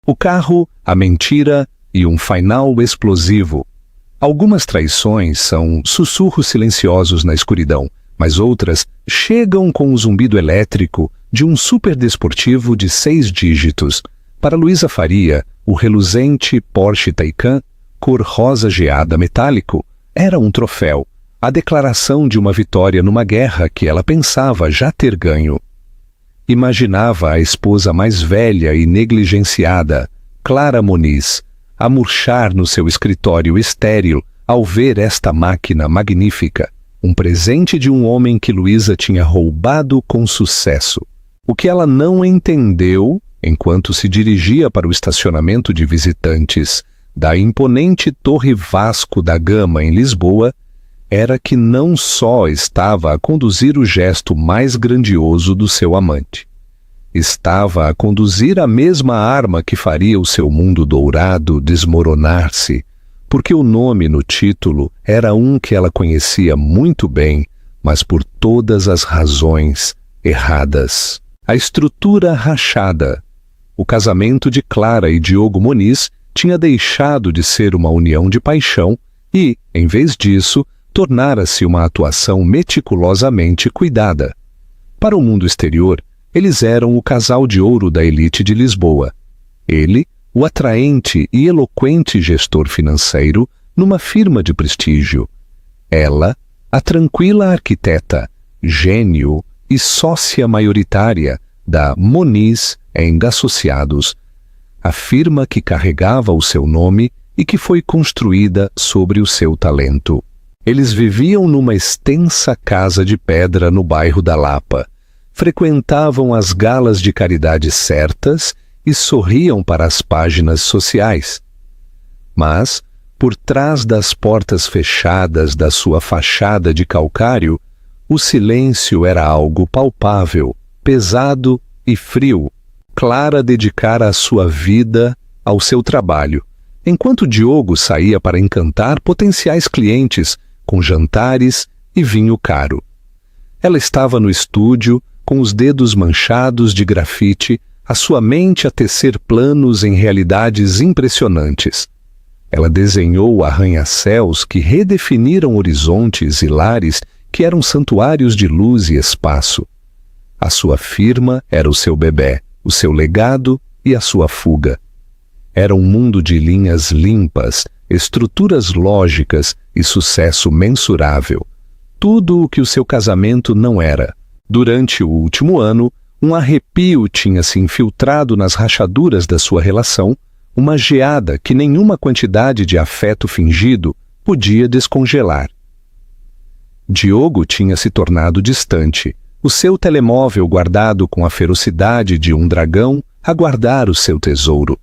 O carro, a mentira e um final explosivo. Algumas traições são sussurros silenciosos na escuridão, mas outras chegam com o zumbido elétrico de um superdesportivo de 6 dígitos. Para Luísa Faria, o reluzente Porsche Taycan, cor rosa geada metálico, era um troféu, a declaração de uma vitória numa guerra que ela pensava já ter ganho. Imaginava a esposa mais velha e negligenciada, Clara Moniz, a murchar no seu escritório estéril ao ver esta máquina magnífica, um presente de um homem que Luísa tinha roubado com sucesso. O que ela não entendeu, enquanto se dirigia para o estacionamento de visitantes da imponente Torre Vasco da Gama em Lisboa, era que não só estava a conduzir o gesto mais grandioso do seu amante. Estava a conduzir a mesma arma que faria o seu mundo dourado desmoronar-se, porque o nome no título era um que ela conhecia muito bem, mas por todas as razões erradas. A estrutura rachada. O casamento de Clara e Diogo Moniz tinha deixado de ser uma união de paixão e, em vez disso, tornara-se uma atuação meticulosamente cuidada. Para o mundo exterior, eles eram o casal de ouro da elite de Lisboa. Ele, o atraente e eloquente gestor financeiro numa firma de prestígio. Ela, a tranquila arquiteta, gênio e sócia maioritária da Moniz Associados, a firma que carregava o seu nome e que foi construída sobre o seu talento. Eles viviam numa extensa casa de pedra no bairro da Lapa, frequentavam as galas de caridade certas e sorriam para as páginas sociais. Mas, por trás das portas fechadas da sua fachada de calcário, o silêncio era algo palpável, pesado e frio. Clara dedicara a sua vida ao seu trabalho, enquanto Diogo saía para encantar potenciais clientes com jantares e vinho caro. Ela estava no estúdio, com os dedos manchados de grafite, a sua mente a tecer planos em realidades impressionantes. Ela desenhou arranha-céus que redefiniram horizontes e lares que eram santuários de luz e espaço. A sua firma era o seu bebé, o seu legado e a sua fuga. Era um mundo de linhas limpas, estruturas lógicas e sucesso mensurável. Tudo o que o seu casamento não era. Durante o último ano, um arrepio tinha se infiltrado nas rachaduras da sua relação, uma geada que nenhuma quantidade de afeto fingido podia descongelar. Diogo tinha se tornado distante, o seu telemóvel guardado com a ferocidade de um dragão a guardar o seu tesouro.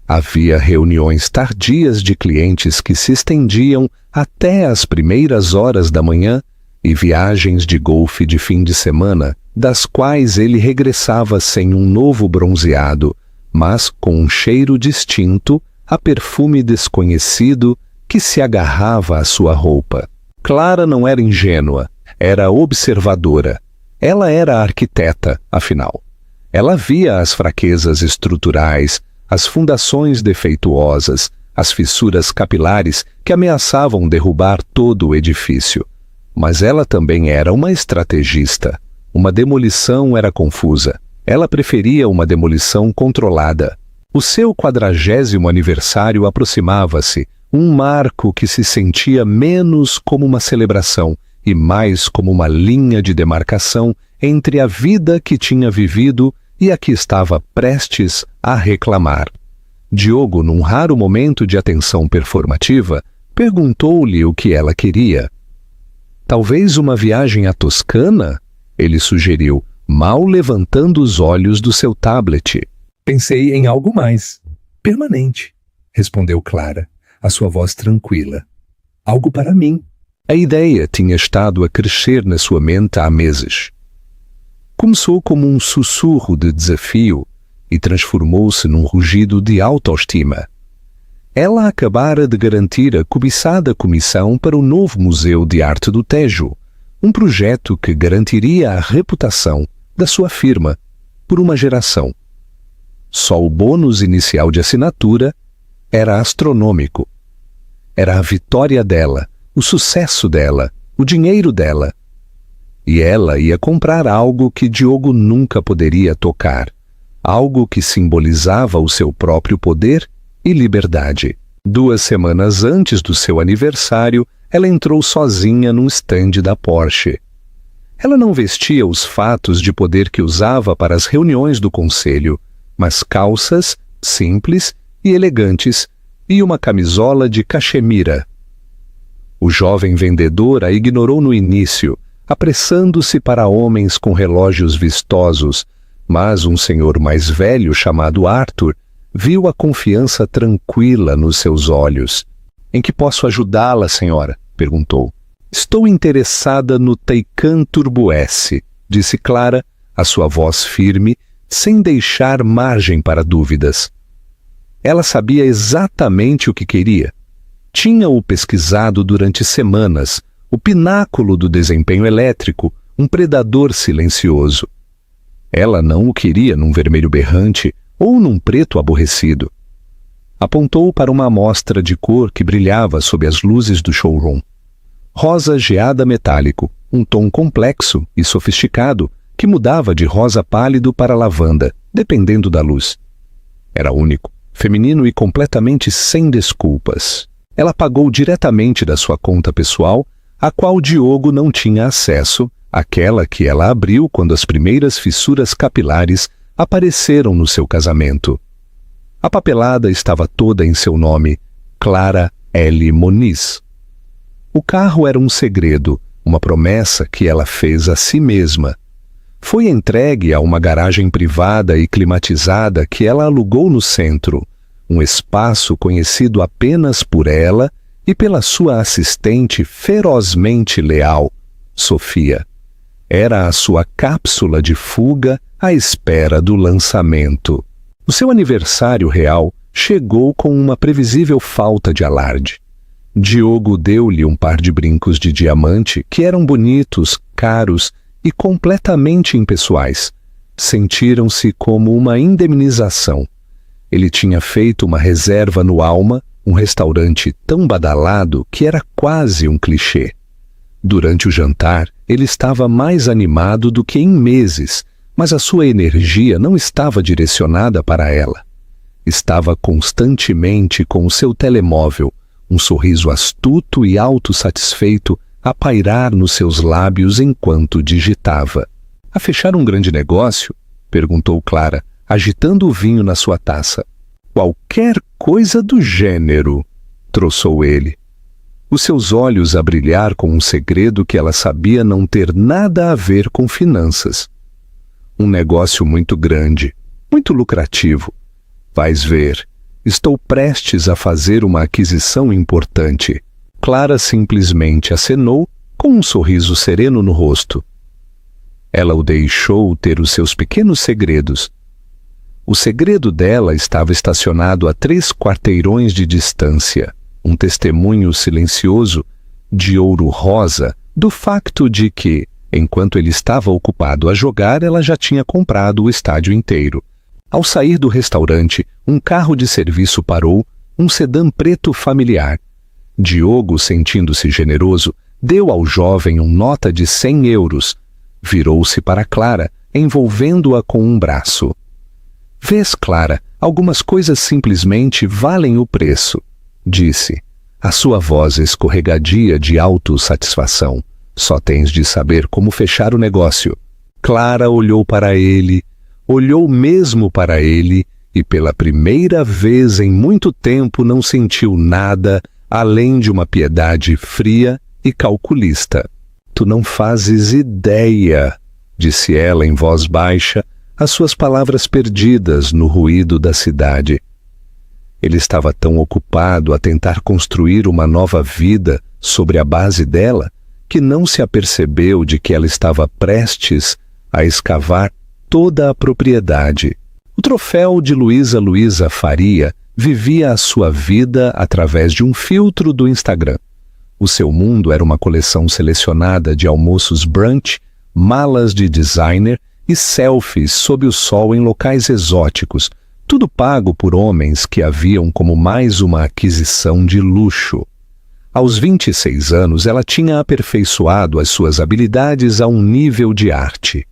Havia reuniões tardias de clientes que se estendiam até as primeiras horas da manhã e viagens de golfe de fim de semana, das quais ele regressava sem um novo bronzeado, mas com um cheiro distinto a perfume desconhecido que se agarrava à sua roupa. Clara não era ingênua, era observadora. Ela era arquiteta, afinal. Ela via as fraquezas estruturais, as fundações defeituosas, as fissuras capilares que ameaçavam derrubar todo o edifício. Mas ela também era uma estrategista. Uma demolição era confusa. Ela preferia uma demolição controlada. O seu 40º aniversário aproximava-se, um marco que se sentia menos como uma celebração e mais como uma linha de demarcação entre a vida que tinha vivido e a que estava prestes a reclamar. Diogo, num raro momento de atenção performativa, perguntou-lhe o que ela queria. Talvez uma viagem à Toscana? Ele sugeriu, mal levantando os olhos do seu tablet. Pensei em algo mais, permanente, respondeu Clara, a sua voz tranquila. Algo para mim. A ideia tinha estado a crescer na sua mente há meses. Começou como um sussurro de desafio e transformou-se num rugido de autoestima. Ela acabara de garantir a cobiçada comissão para o novo Museu de Arte do Tejo, um projeto que garantiria a reputação da sua firma por uma geração. Só o bônus inicial de assinatura era astronômico. Era a vitória dela, o sucesso dela, o dinheiro dela. E ela ia comprar algo que Diogo nunca poderia tocar, algo que simbolizava o seu próprio poder e liberdade. 2 semanas antes do seu aniversário, ela entrou sozinha num estande da Porsche. Ela não vestia os fatos de poder que usava para as reuniões do conselho, mas calças simples e elegantes e uma camisola de cachemira. O jovem vendedor a ignorou no início, apressando-se para homens com relógios vistosos, mas um senhor mais velho chamado Arthur viu a confiança tranquila nos seus olhos. "Em que posso ajudá-la, senhora?" perguntou. "Estou interessada no Taycan Turbo S", disse Clara, a sua voz firme, sem deixar margem para dúvidas. Ela sabia exatamente o que queria. Tinha-o pesquisado durante semanas, o pináculo do desempenho elétrico, um predador silencioso. Ela não o queria num vermelho berrante ou num preto aborrecido. Apontou para uma amostra de cor que brilhava sob as luzes do showroom. Rosa geada metálico, um tom complexo e sofisticado que mudava de rosa pálido para lavanda, dependendo da luz. Era único, feminino e completamente sem desculpas. Ela pagou diretamente da sua conta pessoal, a qual Diogo não tinha acesso, aquela que ela abriu quando as primeiras fissuras capilares apareceram no seu casamento. A papelada estava toda em seu nome, Clara L. Moniz. O carro era um segredo, uma promessa que ela fez a si mesma. Foi entregue a uma garagem privada e climatizada que ela alugou no centro, um espaço conhecido apenas por ela e pela sua assistente ferozmente leal, Sofia. Era a sua cápsula de fuga à espera do lançamento. O seu aniversário real chegou com uma previsível falta de alarde. Diogo deu-lhe um par de brincos de diamante que eram bonitos, caros e completamente impessoais. Sentiram-se como uma indemnização. Ele tinha feito uma reserva no Alma, um restaurante tão badalado que era quase um clichê. Durante o jantar, ele estava mais animado do que em meses, mas a sua energia não estava direcionada para ela. Estava constantemente com o seu telemóvel, um sorriso astuto e autossatisfeito a pairar nos seus lábios enquanto digitava. "A fechar um grande negócio?" perguntou Clara, agitando o vinho na sua taça. "Qualquer coisa do gênero", troçou ele. Os seus olhos a brilhar com um segredo que ela sabia não ter nada a ver com finanças. "Um negócio muito grande, muito lucrativo. Vais ver, estou prestes a fazer uma aquisição importante." Clara simplesmente acenou com um sorriso sereno no rosto. Ela o deixou ter os seus pequenos segredos. O segredo dela estava estacionado a 3 quarteirões de distância, um testemunho silencioso, de ouro rosa, do facto de que, enquanto ele estava ocupado a jogar, ela já tinha comprado o estádio inteiro. Ao sair do restaurante, um carro de serviço parou, um sedã preto familiar. Diogo, sentindo-se generoso, deu ao jovem uma nota de 100 euros. Virou-se para Clara, envolvendo-a com um braço. "Vês, Clara, algumas coisas simplesmente valem o preço", disse, a sua voz escorregadia de autossatisfação. "Só tens de saber como fechar o negócio." Clara olhou para ele, olhou mesmo para ele, e pela primeira vez em muito tempo não sentiu nada além de uma piedade fria e calculista. "Tu não fazes ideia", disse ela em voz baixa, as suas palavras perdidas no ruído da cidade. Ele estava tão ocupado a tentar construir uma nova vida sobre a base dela que não se apercebeu de que ela estava prestes a escavar toda a propriedade. O troféu de Luísa Faria vivia a sua vida através de um filtro do Instagram. O seu mundo era uma coleção selecionada de almoços brunch, malas de designer e selfies sob o sol em locais exóticos, tudo pago por homens que a viam como mais uma aquisição de luxo. Aos 26 anos, ela tinha aperfeiçoado as suas habilidades a um nível de arte.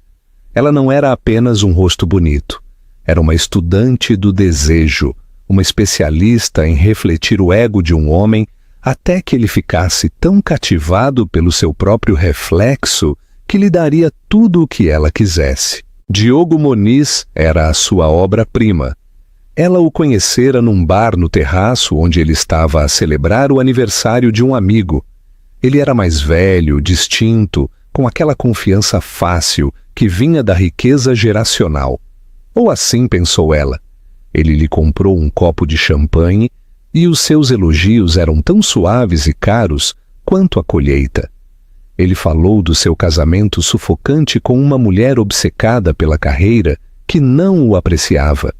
Ela não era apenas um rosto bonito. Era uma estudante do desejo, uma especialista em refletir o ego de um homem até que ele ficasse tão cativado pelo seu próprio reflexo que lhe daria tudo o que ela quisesse. Diogo Moniz era a sua obra-prima. Ela o conhecera num bar no terraço onde ele estava a celebrar o aniversário de um amigo. Ele era mais velho, distinto, com aquela confiança fácil que vinha da riqueza geracional. Ou assim pensou ela. Ele lhe comprou um copo de champanhe e os seus elogios eram tão suaves e caros quanto a colheita. Ele falou do seu casamento sufocante com uma mulher obcecada pela carreira que não o apreciava.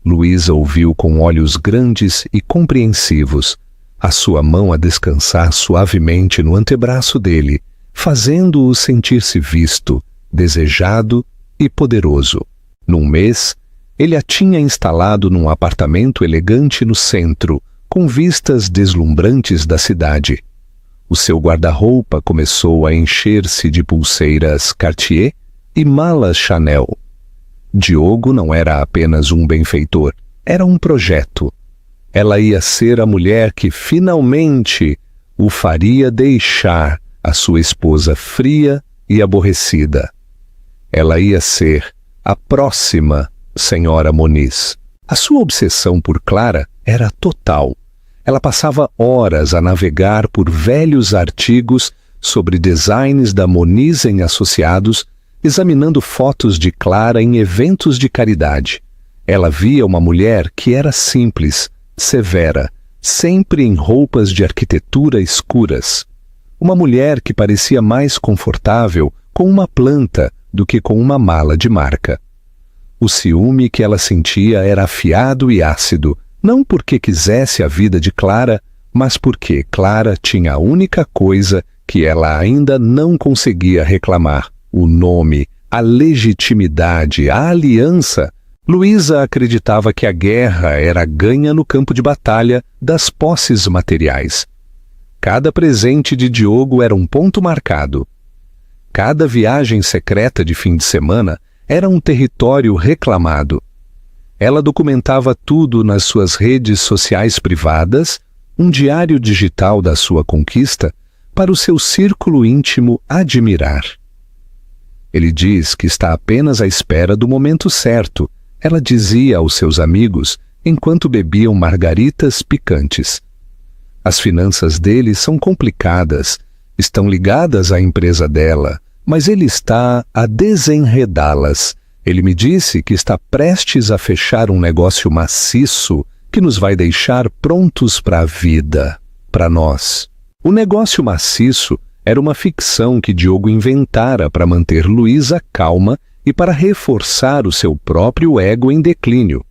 Luísa ouviu com olhos grandes e compreensivos, a sua mão a descansar suavemente no antebraço dele, fazendo-o sentir-se visto, desejado e poderoso. Num mês, ele a tinha instalado num apartamento elegante no centro, com vistas deslumbrantes da cidade. O seu guarda-roupa começou a encher-se de pulseiras Cartier e malas Chanel. Diogo não era apenas um benfeitor, era um projeto. Ela ia ser a mulher que finalmente o faria deixar a sua esposa fria e aborrecida. Ela ia ser a próxima senhora Moniz. A sua obsessão por Clara era total. Ela passava horas a navegar por velhos artigos sobre designs da Moniz em Associados, examinando fotos de Clara em eventos de caridade. Ela via uma mulher que era simples, severa, sempre em roupas de arquitetura escuras. Uma mulher que parecia mais confortável com uma planta do que com uma mala de marca. O ciúme que ela sentia era afiado e ácido, não porque quisesse a vida de Clara, mas porque Clara tinha a única coisa que ela ainda não conseguia reclamar: o nome, a legitimidade, a aliança. Luísa acreditava que a guerra era ganha no campo de batalha das posses materiais. Cada presente de Diogo era um ponto marcado. Cada viagem secreta de fim de semana era um território reclamado. Ela documentava tudo nas suas redes sociais privadas, um diário digital da sua conquista, para o seu círculo íntimo admirar. Ele diz que está apenas à espera do momento certo, ela dizia aos seus amigos enquanto bebiam margaritas picantes. As finanças dele são complicadas, estão ligadas à empresa dela, mas ele está a desenredá-las. Ele me disse que está prestes a fechar um negócio maciço que nos vai deixar prontos para a vida, para nós. O negócio maciço era uma ficção que Diogo inventara para manter Luísa calma e para reforçar o seu próprio ego em declínio.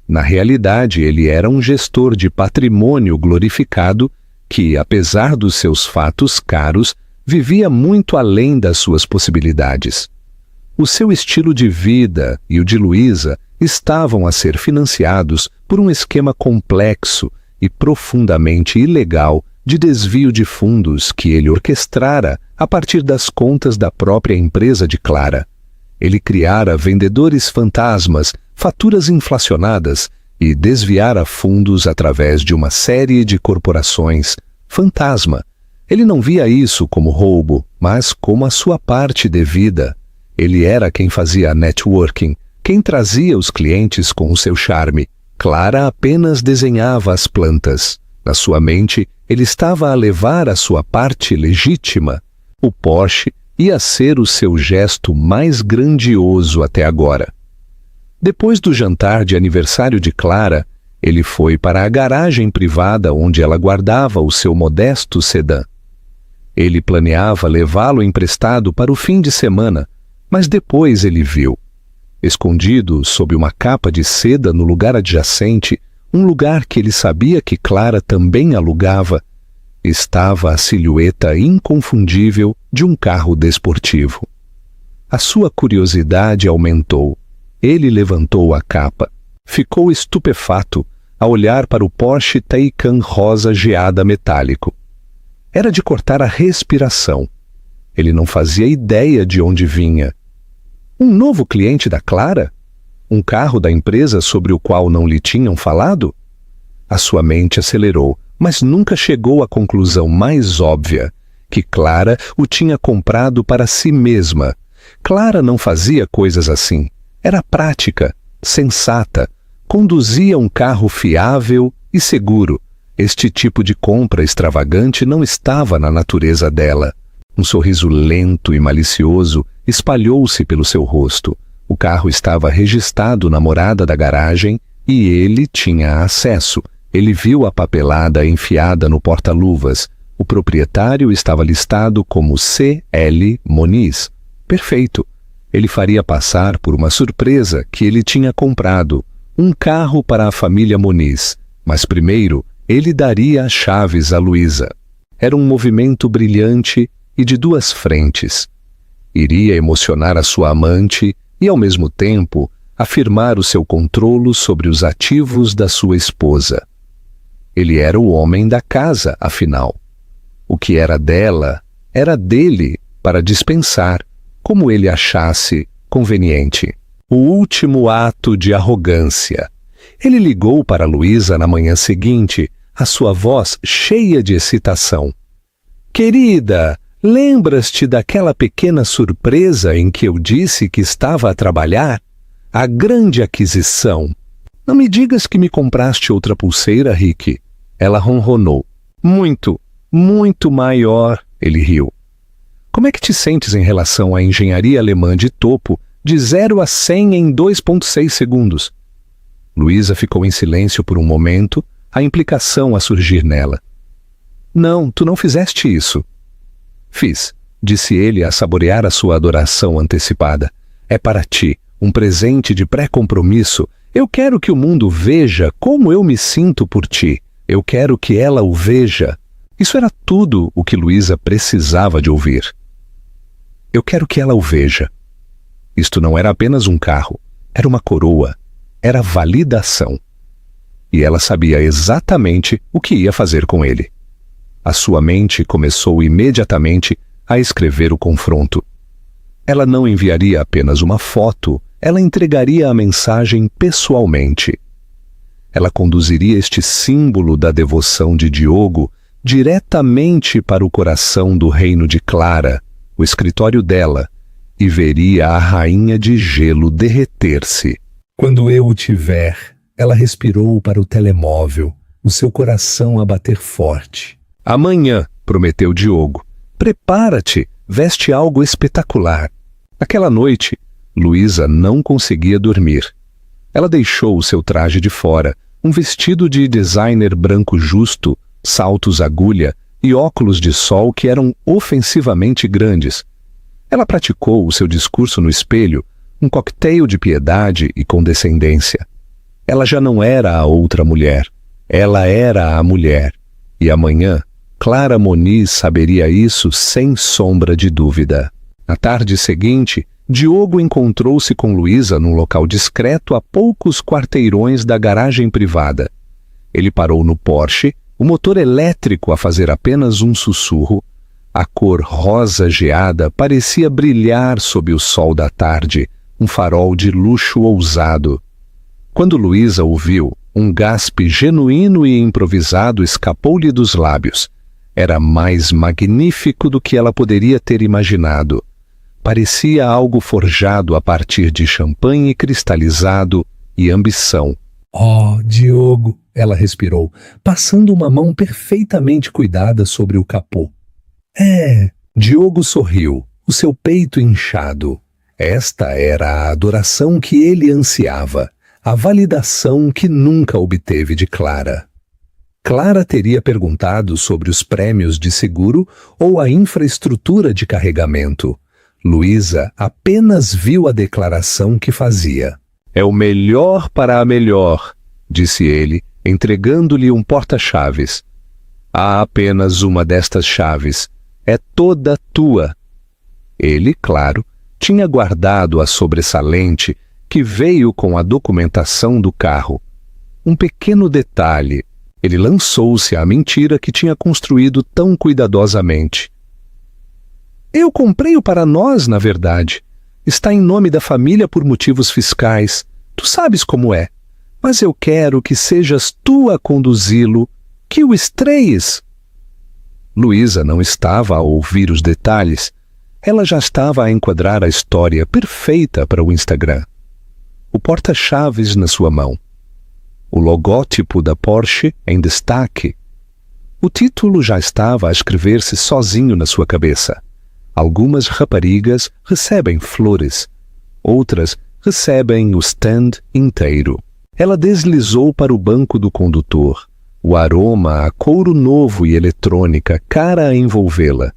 Na realidade, ele era um gestor de patrimônio glorificado que, apesar dos seus fatos caros, vivia muito além das suas possibilidades. O seu estilo de vida e o de Luísa estavam a ser financiados por um esquema complexo e profundamente ilegal de desvio de fundos que ele orquestrara a partir das contas da própria empresa de Clara. Ele criara vendedores fantasmas, faturas inflacionadas e desviara fundos através de uma série de corporações fantasma. Ele não via isso como roubo, mas como a sua parte devida. Ele era quem fazia a networking, quem trazia os clientes com o seu charme. Clara apenas desenhava as plantas. Na sua mente, ele estava a levar a sua parte legítima. O Porsche ia ser o seu gesto mais grandioso até agora. Depois do jantar de aniversário de Clara, ele foi para a garagem privada onde ela guardava o seu modesto sedã. Ele planeava levá-lo emprestado para o fim de semana, mas depois ele viu, escondido sob uma capa de seda no lugar adjacente, um lugar que ele sabia que Clara também alugava, estava a silhueta inconfundível de um carro desportivo. A sua curiosidade aumentou. Ele levantou a capa. Ficou estupefato a olhar para o Porsche Taycan rosa geada metálico. Era de cortar a respiração. Ele não fazia ideia de onde vinha. Um novo cliente da Clara? Um carro da empresa sobre o qual não lhe tinham falado? A sua mente acelerou, mas nunca chegou à conclusão mais óbvia, que Clara o tinha comprado para si mesma. Clara não fazia coisas assim. Era prática, sensata, conduzia um carro fiável e seguro. Este tipo de compra extravagante não estava na natureza dela. Um sorriso lento e malicioso espalhou-se pelo seu rosto. O carro estava registrado na morada da garagem e ele tinha acesso. Ele viu a papelada enfiada no porta-luvas. O proprietário estava listado como C.L. Moniz. Perfeito. Ele faria passar por uma surpresa que ele tinha comprado, um carro para a família Moniz. Mas primeiro, ele daria as chaves a Luísa. Era um movimento brilhante e de duas frentes. Iria emocionar a sua amante e, ao mesmo tempo, afirmar o seu controle sobre os ativos da sua esposa. Ele era o homem da casa, afinal. O que era dela, era dele para dispensar, como ele achasse conveniente. O último ato de arrogância. Ele ligou para Luísa na manhã seguinte, a sua voz cheia de excitação. Querida, lembras-te daquela pequena surpresa em que eu disse que estava a trabalhar? A grande aquisição. Não me digas que me compraste outra pulseira, Rick. Ela ronronou. Muito, muito maior, ele riu. Como é que te sentes em relação à engenharia alemã de topo de 0 a 100 em 2,6 segundos? Luísa ficou em silêncio por um momento, a implicação a surgir nela. Não, tu não fizeste isso. Fiz, disse ele a saborear a sua adoração antecipada. É para ti, um presente de pré-compromisso. Eu quero que o mundo veja como eu me sinto por ti. Eu quero que ela o veja. Isso era tudo o que Luísa precisava de ouvir. Eu quero que ela o veja. Isto não era apenas um carro, era uma coroa, era validação. E ela sabia exatamente o que ia fazer com ele. A sua mente começou imediatamente a escrever o confronto. Ela não enviaria apenas uma foto, ela entregaria a mensagem pessoalmente. Ela conduziria este símbolo da devoção de Diogo diretamente para o coração do reino de Clara, o escritório dela, e veria a rainha de gelo derreter-se. Quando eu o tiver, ela respirou para o telemóvel, o seu coração a bater forte. Amanhã, prometeu Diogo. Prepara-te, veste algo espetacular. Aquela noite, Luísa não conseguia dormir. Ela deixou o seu traje de fora, um vestido de designer branco justo, saltos agulha e óculos de sol que eram ofensivamente grandes. Ela praticou o seu discurso no espelho, um coquetel de piedade e condescendência. Ela já não era a outra mulher. Ela era a mulher. E amanhã, Clara Moniz saberia isso sem sombra de dúvida. Na tarde seguinte, Diogo encontrou-se com Luísa num local discreto a poucos quarteirões da garagem privada. Ele parou no Porsche, o motor elétrico a fazer apenas um sussurro. A cor rosa geada parecia brilhar sob o sol da tarde, um farol de luxo ousado. Quando Luísa o viu, um gaspe genuíno e improvisado escapou-lhe dos lábios. Era mais magnífico do que ela poderia ter imaginado. Parecia algo forjado a partir de champanhe cristalizado e ambição. Oh, Diogo, ela respirou, passando uma mão perfeitamente cuidada sobre o capô. Diogo sorriu, o seu peito inchado. Esta era a adoração que ele ansiava, a validação que nunca obteve de Clara. Clara teria perguntado sobre os prêmios de seguro ou a infraestrutura de carregamento. Luísa apenas viu a declaração que fazia. É o melhor para a melhor, disse ele, entregando-lhe um porta-chaves. Há apenas uma destas chaves. É toda tua. Ele, claro, tinha guardado a sobressalente que veio com a documentação do carro. Um pequeno detalhe. Ele lançou-se à mentira que tinha construído tão cuidadosamente. Eu comprei-o para nós, na verdade. Está em nome da família por motivos fiscais. Tu sabes como é. Mas eu quero que sejas tu a conduzi-lo, que o estreies. Luísa não estava a ouvir os detalhes. Ela já estava a enquadrar a história perfeita para o Instagram. O porta-chaves na sua mão. O logótipo da Porsche em destaque. O título já estava a escrever-se sozinho na sua cabeça. Algumas raparigas recebem flores, outras recebem o stand inteiro. Ela deslizou para o banco do condutor. O aroma a couro novo e eletrônica cara a envolvê-la.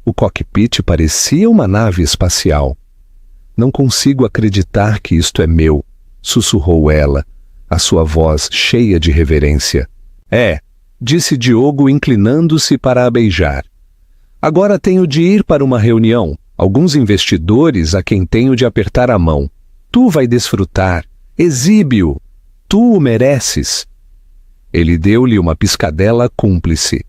O cockpit parecia uma nave espacial. Não consigo acreditar que isto é meu, sussurrou ela, a sua voz cheia de reverência. É, disse Diogo inclinando-se para a beijar. Agora tenho de ir para uma reunião. Alguns investidores a quem tenho de apertar a mão. Tu vai desfrutar. Exibe-o. Tu o mereces. Ele deu-lhe uma piscadela cúmplice.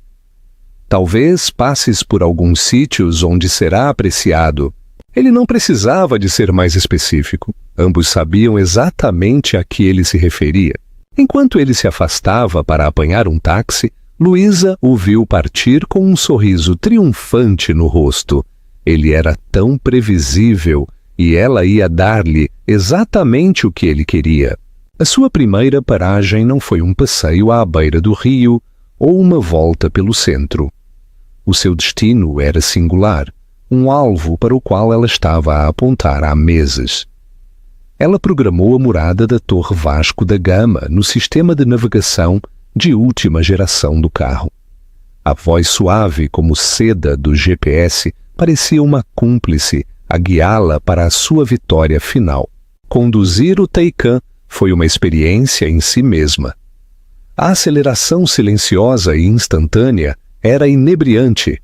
Talvez passes por alguns sítios onde será apreciado. Ele não precisava de ser mais específico. Ambos sabiam exatamente a que ele se referia. Enquanto ele se afastava para apanhar um táxi, Luísa o viu partir com um sorriso triunfante no rosto. Ele era tão previsível e ela ia dar-lhe exatamente o que ele queria. A sua primeira paragem não foi um passeio à beira do rio ou uma volta pelo centro. O seu destino era singular, um alvo para o qual ela estava a apontar há meses. Ela programou a morada da Torre Vasco da Gama no sistema de navegação de última geração do carro. A voz suave como seda do GPS parecia uma cúmplice a guiá-la para a sua vitória final. Conduzir o Taycan foi uma experiência em si mesma. A aceleração silenciosa e instantânea era inebriante.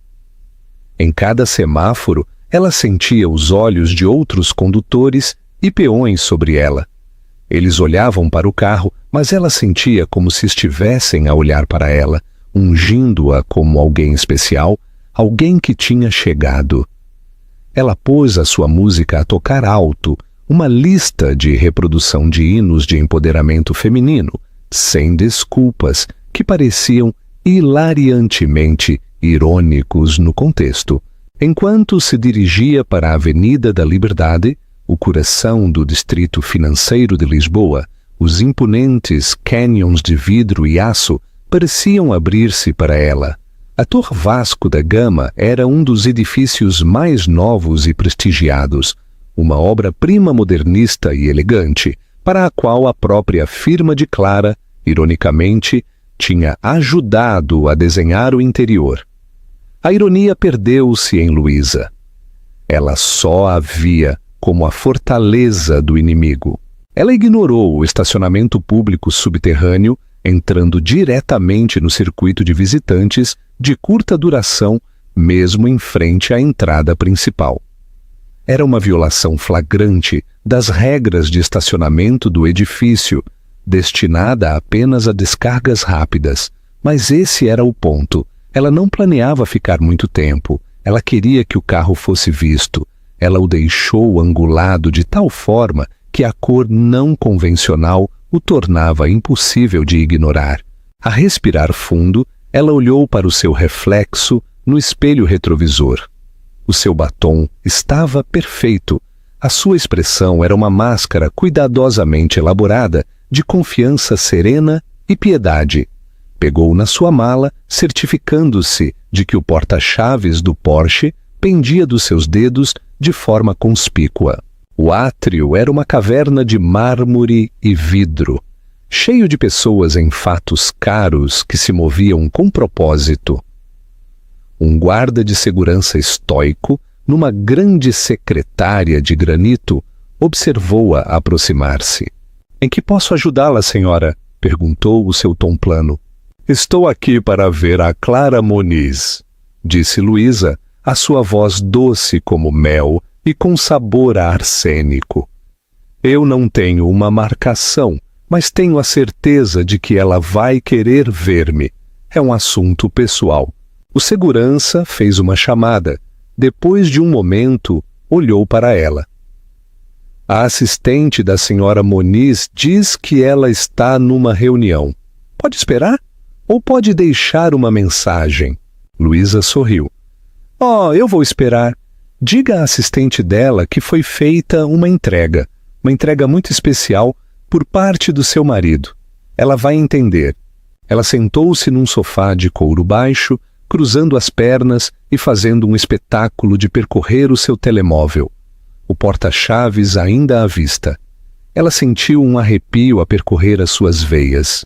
Em cada semáforo, ela sentia os olhos de outros condutores e peões sobre ela. Eles olhavam para o carro, mas ela sentia como se estivessem a olhar para ela, ungindo-a como alguém especial, alguém que tinha chegado. Ela pôs a sua música a tocar alto, uma lista de reprodução de hinos de empoderamento feminino, sem desculpas, que pareciam hilariantemente irônicos no contexto, enquanto se dirigia para a Avenida da Liberdade, o coração do distrito financeiro de Lisboa. Os imponentes canyons de vidro e aço pareciam abrir-se para ela. A Torre Vasco da Gama era um dos edifícios mais novos e prestigiados, uma obra-prima modernista e elegante, para a qual a própria firma de Clara, ironicamente, tinha ajudado a desenhar o interior. A ironia perdeu-se em Luísa. Ela só a via como a fortaleza do inimigo. Ela ignorou o estacionamento público subterrâneo, entrando diretamente no circuito de visitantes de curta duração, mesmo em frente à entrada principal. Era uma violação flagrante das regras de estacionamento do edifício, destinada apenas a descargas rápidas, mas esse era o ponto. Ela não planeava ficar muito tempo. Ela queria que o carro fosse visto. Ela o deixou angulado de tal forma que a cor não convencional o tornava impossível de ignorar. A respirar fundo, ela olhou para o seu reflexo no espelho retrovisor. O seu batom estava perfeito. A sua expressão era uma máscara cuidadosamente elaborada de confiança serena e piedade. Pegou na sua mala, certificando-se de que o porta-chaves do Porsche pendia dos seus dedos de forma conspícua. O átrio era uma caverna de mármore e vidro, cheio de pessoas em fatos caros que se moviam com propósito. Um guarda de segurança estoico, numa grande secretária de granito, observou-a aproximar-se. — Em que posso ajudá-la, senhora? — perguntou o seu tom plano. — Estou aqui para ver a Clara Moniz, disse Luísa, a sua voz doce como mel e com sabor a arsênico. Eu não tenho uma marcação, mas tenho a certeza de que ela vai querer ver-me. É um assunto pessoal. O segurança fez uma chamada. Depois de um momento, olhou para ela. A assistente da senhora Moniz diz que ela está numa reunião. Pode esperar? Ou pode deixar uma mensagem? Luísa sorriu. Oh, eu vou esperar. Diga à assistente dela que foi feita uma entrega muito especial por parte do seu marido. Ela vai entender. Ela sentou-se num sofá de couro baixo, cruzando as pernas e fazendo um espetáculo de percorrer o seu telemóvel. O porta-chaves ainda à vista. Ela sentiu um arrepio a percorrer as suas veias.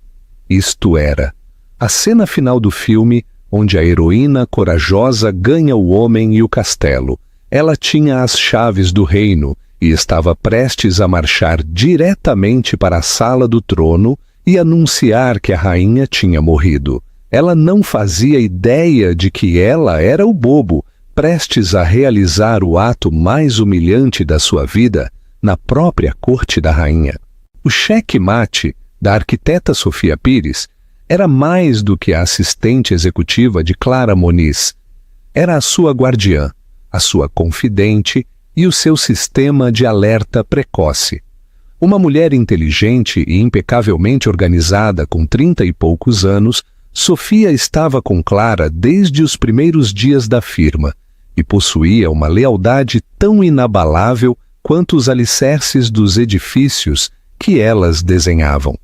Isto era a cena final do filme, onde a heroína corajosa ganha o homem e o castelo. Ela tinha as chaves do reino e estava prestes a marchar diretamente para a sala do trono e anunciar que a rainha tinha morrido. Ela não fazia ideia de que ela era o bobo, prestes a realizar o ato mais humilhante da sua vida na própria corte da rainha. O cheque-mate da arquiteta Sofia Pires era mais do que a assistente executiva de Clara Moniz. Era a sua guardiã, a sua confidente e o seu sistema de alerta precoce. Uma mulher inteligente e impecavelmente organizada com 30 e poucos anos, Sofia estava com Clara desde os primeiros dias da firma e possuía uma lealdade tão inabalável quanto os alicerces dos edifícios que elas desenhavam.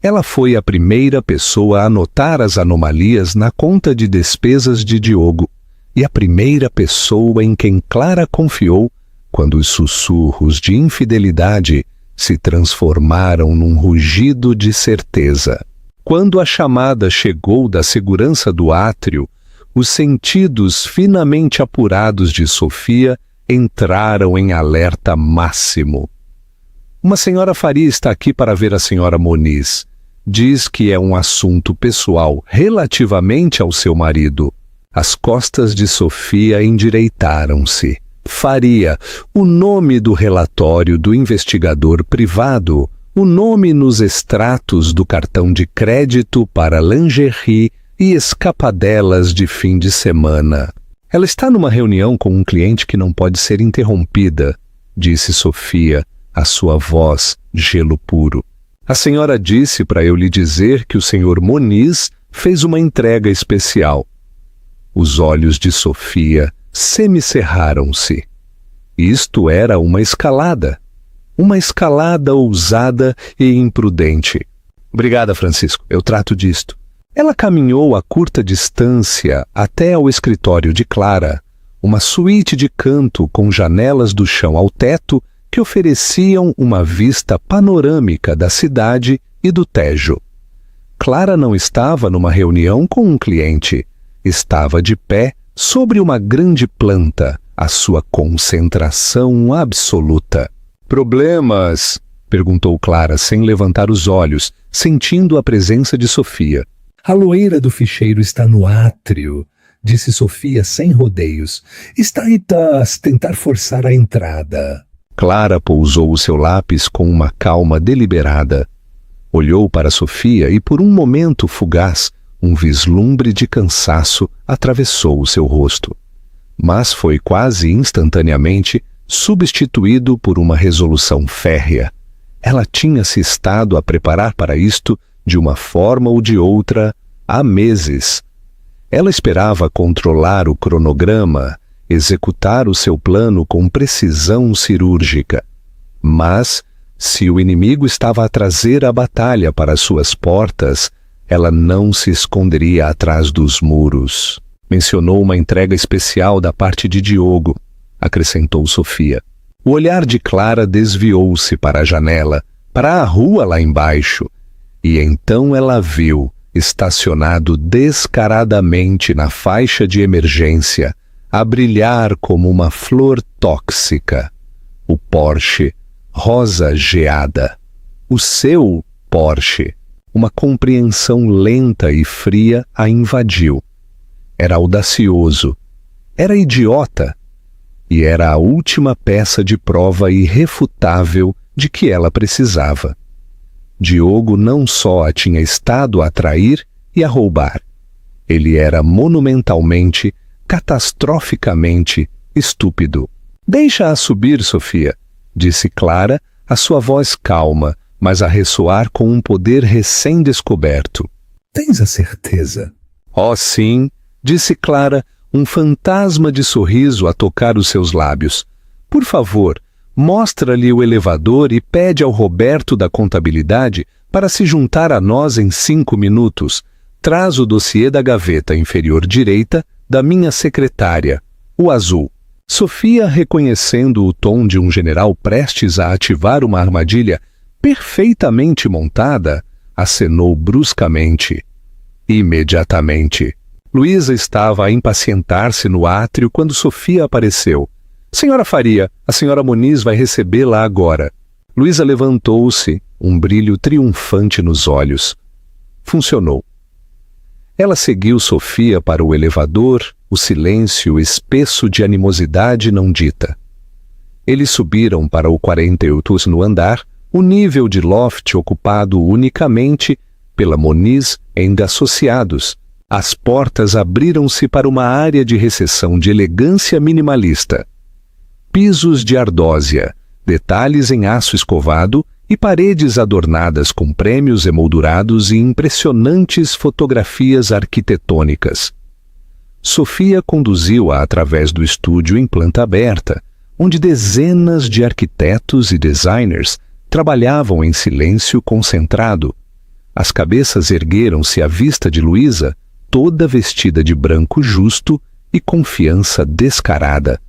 Ela foi a primeira pessoa a notar as anomalias na conta de despesas de Diogo e a primeira pessoa em quem Clara confiou quando os sussurros de infidelidade se transformaram num rugido de certeza. Quando a chamada chegou da segurança do átrio, os sentidos finamente apurados de Sofia entraram em alerta máximo. Uma senhora Faria está aqui para ver a senhora Moniz. Diz que é um assunto pessoal relativamente ao seu marido. As costas de Sofia endireitaram-se. Faria, o nome do relatório do investigador privado, o nome nos extratos do cartão de crédito para lingerie e escapadelas de fim de semana. Ela está numa reunião com um cliente que não pode ser interrompida, disse Sofia, a sua voz gelo puro. A senhora disse para eu lhe dizer que o senhor Moniz fez uma entrega especial. Os olhos de Sofia semicerraram-se. Isto era uma escalada ousada e imprudente. Obrigada, Francisco, eu trato disto. Ela caminhou a curta distância até ao escritório de Clara, uma suíte de canto com janelas do chão ao teto que ofereciam uma vista panorâmica da cidade e do Tejo. Clara não estava numa reunião com um cliente. Estava de pé sobre uma grande planta, a sua concentração absoluta. Problemas? Perguntou Clara sem levantar os olhos, sentindo a presença de Sofia. A loeira do ficheiro está no átrio, disse Sofia sem rodeios. Está aí a tentar forçar a entrada. Clara pousou o seu lápis com uma calma deliberada. Olhou para Sofia e por um momento fugaz, um vislumbre de cansaço atravessou o seu rosto. Mas foi quase instantaneamente substituído por uma resolução férrea. Ela tinha-se estado a preparar para isto de uma forma ou de outra há meses. Ela esperava controlar o cronograma, executar o seu plano com precisão cirúrgica. Mas, se o inimigo estava a trazer a batalha para suas portas, ela não se esconderia atrás dos muros. Mencionou uma entrega especial da parte de Diogo, acrescentou Sofia. O olhar de Clara desviou-se para a janela, para a rua lá embaixo, e então ela viu, estacionado descaradamente na faixa de emergência, a brilhar como uma flor tóxica, o Porsche rosa geada. O seu Porsche. Uma compreensão lenta e fria a invadiu. Era audacioso, era idiota, e era a última peça de prova irrefutável de que ela precisava. Diogo não só a tinha estado a trair e a roubar. Ele era monumentalmente, catastroficamente estúpido. Deixa-a subir, Sofia, disse Clara, a sua voz calma, mas a ressoar com um poder recém-descoberto. Tens a certeza? Oh, sim, disse Clara, um fantasma de sorriso a tocar os seus lábios. Por favor, mostra-lhe o elevador e pede ao Roberto da contabilidade para se juntar a nós em 5 minutos. Traz o dossiê da gaveta inferior direita da minha secretária, o azul. Sofia, reconhecendo o tom de um general prestes a ativar uma armadilha perfeitamente montada, acenou bruscamente. Imediatamente. Luísa estava a impacientar-se no átrio quando Sofia apareceu. Senhora Faria, a senhora Muniz vai recebê-la agora. Luísa levantou-se, um brilho triunfante nos olhos. Funcionou. Ela seguiu Sofia para o elevador, o silêncio espesso de animosidade não dita. Eles subiram para o 48º andar, o nível de loft ocupado unicamente pela Muniz e associados. As portas abriram-se para uma área de recepção de elegância minimalista. Pisos de ardósia, detalhes em aço escovado e paredes adornadas com prêmios emoldurados e impressionantes fotografias arquitetônicas. Sofia conduziu-a através do estúdio em planta aberta, onde dezenas de arquitetos e designers trabalhavam em silêncio concentrado. As cabeças ergueram-se à vista de Luísa, toda vestida de branco justo e confiança descarada.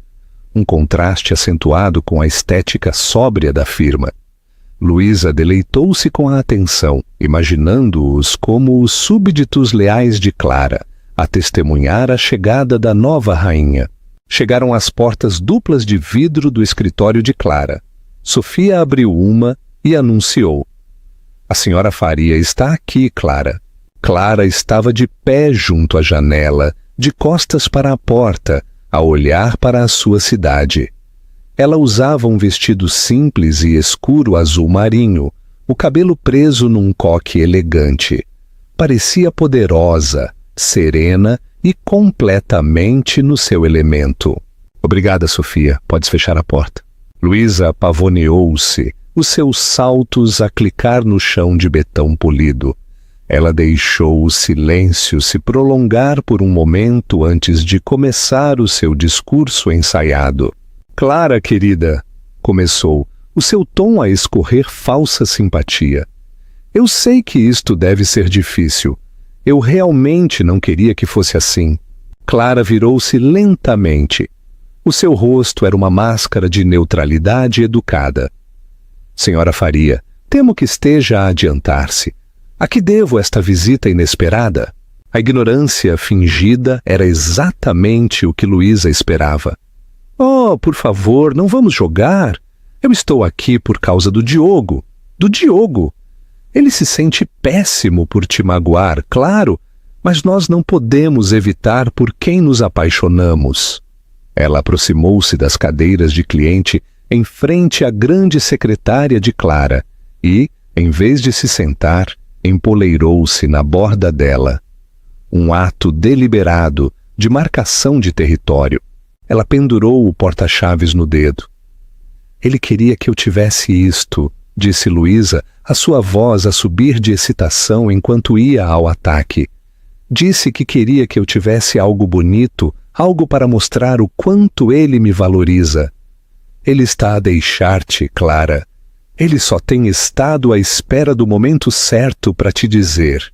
Um contraste acentuado com a estética sóbria da firma. Luísa deleitou-se com a atenção, imaginando-os como os súbditos leais de Clara, a testemunhar a chegada da nova rainha. Chegaram às portas duplas de vidro do escritório de Clara. Sofia abriu uma e anunciou. A senhora Faria está aqui, Clara. Clara estava de pé junto à janela, de costas para a porta, a olhar para a sua cidade. Ela usava um vestido simples e escuro azul marinho, o cabelo preso num coque elegante. Parecia poderosa, serena e completamente no seu elemento. Obrigada, Sofia. Podes fechar a porta. Luísa pavoneou-se, os seus saltos a clicar no chão de betão polido. Ela deixou o silêncio se prolongar por um momento antes de começar o seu discurso ensaiado. Clara, querida, começou, o seu tom a escorrer falsa simpatia. Eu sei que isto deve ser difícil. Eu realmente não queria que fosse assim. Clara virou-se lentamente. O seu rosto era uma máscara de neutralidade educada. Senhora Faria, temo que esteja a adiantar-se. A que devo esta visita inesperada? A ignorância fingida era exatamente o que Luísa esperava. Oh, por favor, não vamos jogar. Eu estou aqui por causa do Diogo. Do Diogo. Ele se sente péssimo por te magoar, claro, mas nós não podemos evitar por quem nos apaixonamos. Ela aproximou-se das cadeiras de cliente em frente à grande secretária de Clara e, em vez de se sentar, empoleirou-se na borda dela. Um ato deliberado de marcação de território. Ela pendurou o porta-chaves no dedo. Ele queria que eu tivesse isto, disse Luísa, a sua voz a subir de excitação enquanto ia ao ataque. Disse que queria que eu tivesse algo bonito, algo para mostrar o quanto ele me valoriza. Ele está a deixar-te, Clara. Ele só tem estado à espera do momento certo para te dizer.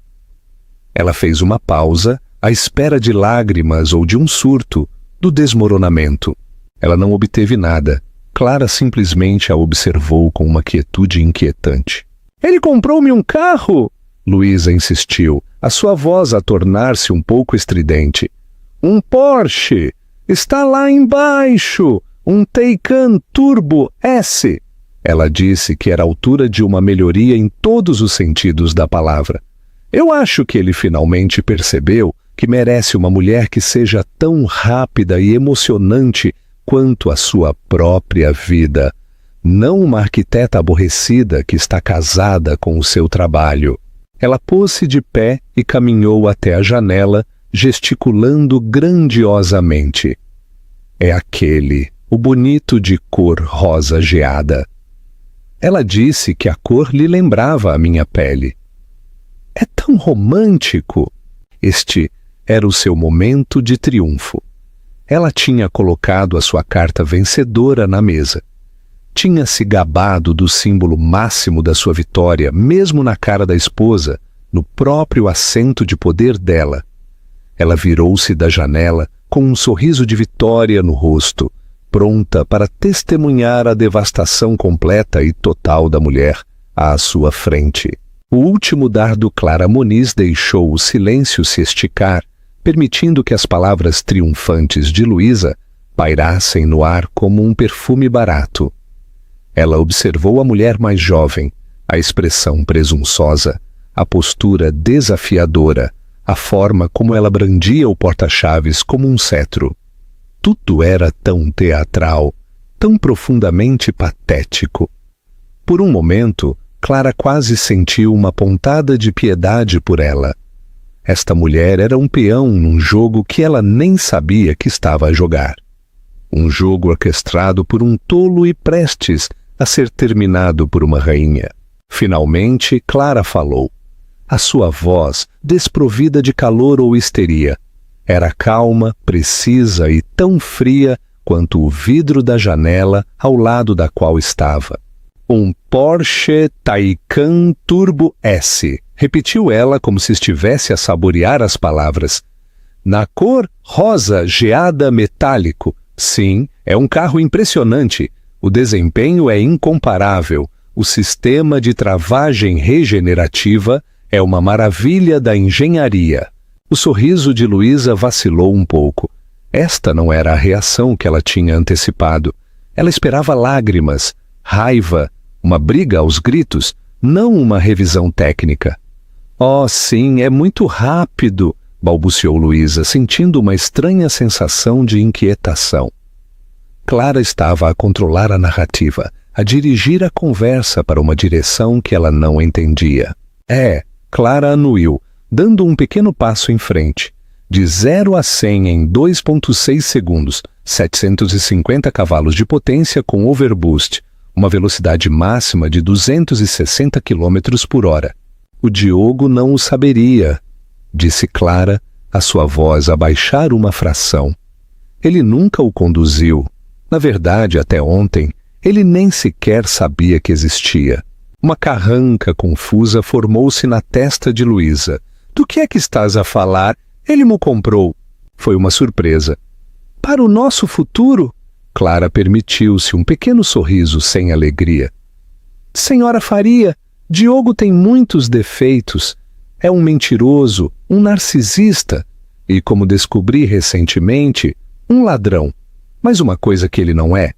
Ela fez uma pausa, à espera de lágrimas ou de um surto, do desmoronamento. Ela não obteve nada. Clara simplesmente a observou com uma quietude inquietante. Ele comprou-me um carro! Luísa insistiu, a sua voz a tornar-se um pouco estridente. Um Porsche! Está lá embaixo! Um Taycan Turbo S! Ela disse que era a altura de uma melhoria em todos os sentidos da palavra. Eu acho que ele finalmente percebeu que merece uma mulher que seja tão rápida e emocionante quanto a sua própria vida. não uma arquiteta aborrecida que está casada com o seu trabalho. Ela pôs-se de pé e caminhou até a janela, gesticulando grandiosamente. É aquele, o bonito de cor rosa geada. Ela disse que a cor lhe lembrava a minha pele. É tão romântico! Este era o seu momento de triunfo. Ela tinha colocado a sua carta vencedora na mesa. Tinha se gabado do símbolo máximo da sua vitória, mesmo na cara da esposa, no próprio assento de poder dela. Ela virou-se da janela com um sorriso de vitória no rosto, pronta para testemunhar a devastação completa e total da mulher à sua frente. O último dardo Clara Muniz deixou o silêncio se esticar, permitindo que as palavras triunfantes de Luísa pairassem no ar como um perfume barato. Ela observou a mulher mais jovem, a expressão presunçosa, a postura desafiadora, a forma como ela brandia o porta-chaves como um cetro. Tudo era tão teatral, tão profundamente patético. Por um momento, Clara quase sentiu uma pontada de piedade por ela. Esta mulher era um peão num jogo que ela nem sabia que estava a jogar. Um jogo orquestrado por um tolo e prestes a ser terminado por uma rainha. Finalmente, Clara falou. A sua voz, desprovida de calor ou histeria, era calma, precisa e tão fria quanto o vidro da janela ao lado da qual estava. Um Porsche Taycan Turbo S, repetiu ela como se estivesse a saborear as palavras. Na cor rosa geada metálico. Sim, é um carro impressionante. O desempenho é incomparável. O sistema de travagem regenerativa é uma maravilha da engenharia. O sorriso de Luísa vacilou um pouco. Esta não era a reação que ela tinha antecipado. Ela esperava lágrimas, raiva, uma briga aos gritos, não uma revisão técnica. Oh, sim, é muito rápido, balbuciou Luísa, sentindo uma estranha sensação de inquietação. Clara estava a controlar a narrativa, a dirigir a conversa para uma direção que ela não entendia. Clara anuiu, dando um pequeno passo em frente. De 0 a 100 em 2,6 segundos, 750 cavalos de potência com overboost, uma velocidade máxima de 260 km por hora. O Diogo não o saberia, disse Clara, a sua voz a baixar uma fração. Ele nunca o conduziu. Na verdade, até ontem, ele nem sequer sabia que existia. Uma carranca confusa formou-se na testa de Luísa. Do que é que estás a falar? Ele me comprou. Foi uma surpresa. Para o nosso futuro? Clara permitiu-se um pequeno sorriso sem alegria. Senhora Faria, Diogo tem muitos defeitos. É um mentiroso, um narcisista e, como descobri recentemente, um ladrão. Mas uma coisa que ele não é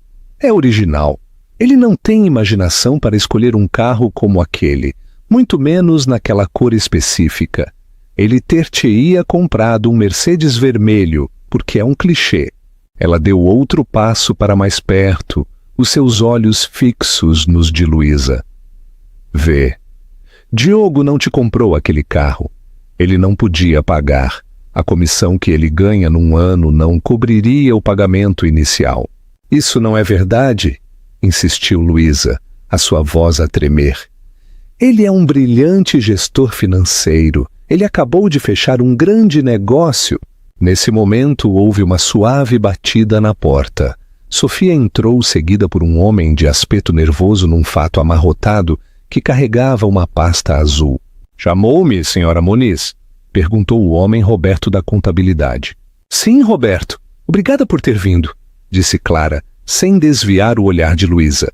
original. Ele não tem imaginação para escolher um carro como aquele, muito menos naquela cor específica. Ele ter-te-ia comprado um Mercedes vermelho, porque é um clichê. Ela deu outro passo para mais perto, os seus olhos fixos nos de Luísa. Vê, Diogo não te comprou aquele carro. Ele não podia pagar. A comissão que ele ganha num ano não cobriria o pagamento inicial. Isso não é verdade? Insistiu Luísa, a sua voz a tremer. Ele é um brilhante gestor financeiro. Ele acabou de fechar um grande negócio. Nesse momento houve uma suave batida na porta. Sofia entrou seguida por um homem de aspecto nervoso num fato amarrotado que carregava uma pasta azul. Chamou-me, senhora Muniz? Perguntou o homem Roberto da contabilidade. Sim, Roberto. Obrigada por ter vindo, disse Clara, sem desviar o olhar de Luísa.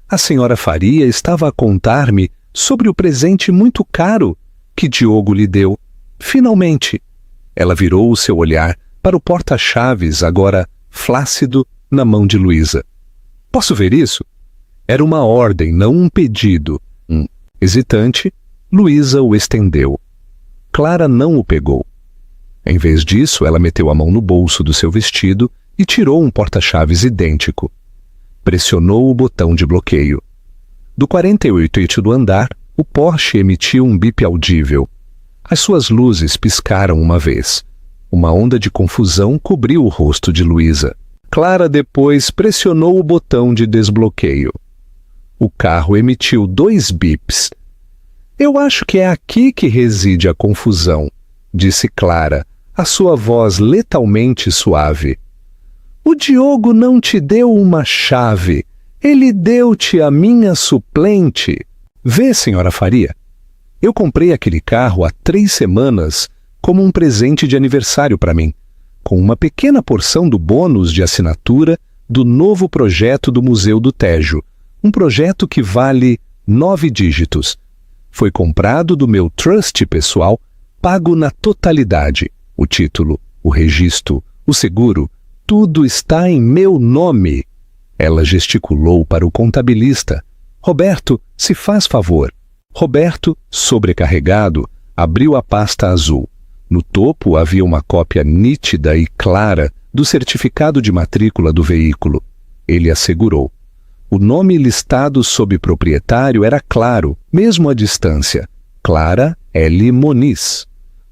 A senhora Faria estava a contar-me sobre o presente muito caro que Diogo lhe deu. Finalmente, ela virou o seu olhar para o porta-chaves, agora flácido, na mão de Luísa. Posso ver isso? Era uma ordem, não um pedido. Hesitante, Luísa o estendeu. Clara não o pegou. Em vez disso, ela meteu a mão no bolso do seu vestido e tirou um porta-chaves idêntico. Pressionou o botão de bloqueio. Do 48º andar, o Porsche emitiu um bip audível. As suas luzes piscaram uma vez. Uma onda de confusão cobriu o rosto de Luísa. Clara depois pressionou o botão de desbloqueio. O carro emitiu 2 bips. Eu acho que é aqui que reside a confusão, disse Clara, a sua voz letalmente suave. O Diogo não te deu uma chave. Ele deu-te a minha suplente. Vê, senhora Faria, eu comprei aquele carro há 3 semanas como um presente de aniversário para mim, com uma pequena porção do bônus de assinatura do novo projeto do Museu do Tejo, um projeto que vale 9 dígitos. Foi comprado do meu trust pessoal, pago na totalidade. O título, o registro, o seguro, tudo está em meu nome. Ela gesticulou para o contabilista. Roberto, se faz favor. Roberto, sobrecarregado, abriu a pasta azul. No topo havia uma cópia nítida e clara do certificado de matrícula do veículo. Ele assegurou. O nome listado sob proprietário era claro, mesmo à distância. Clara L. Moniz.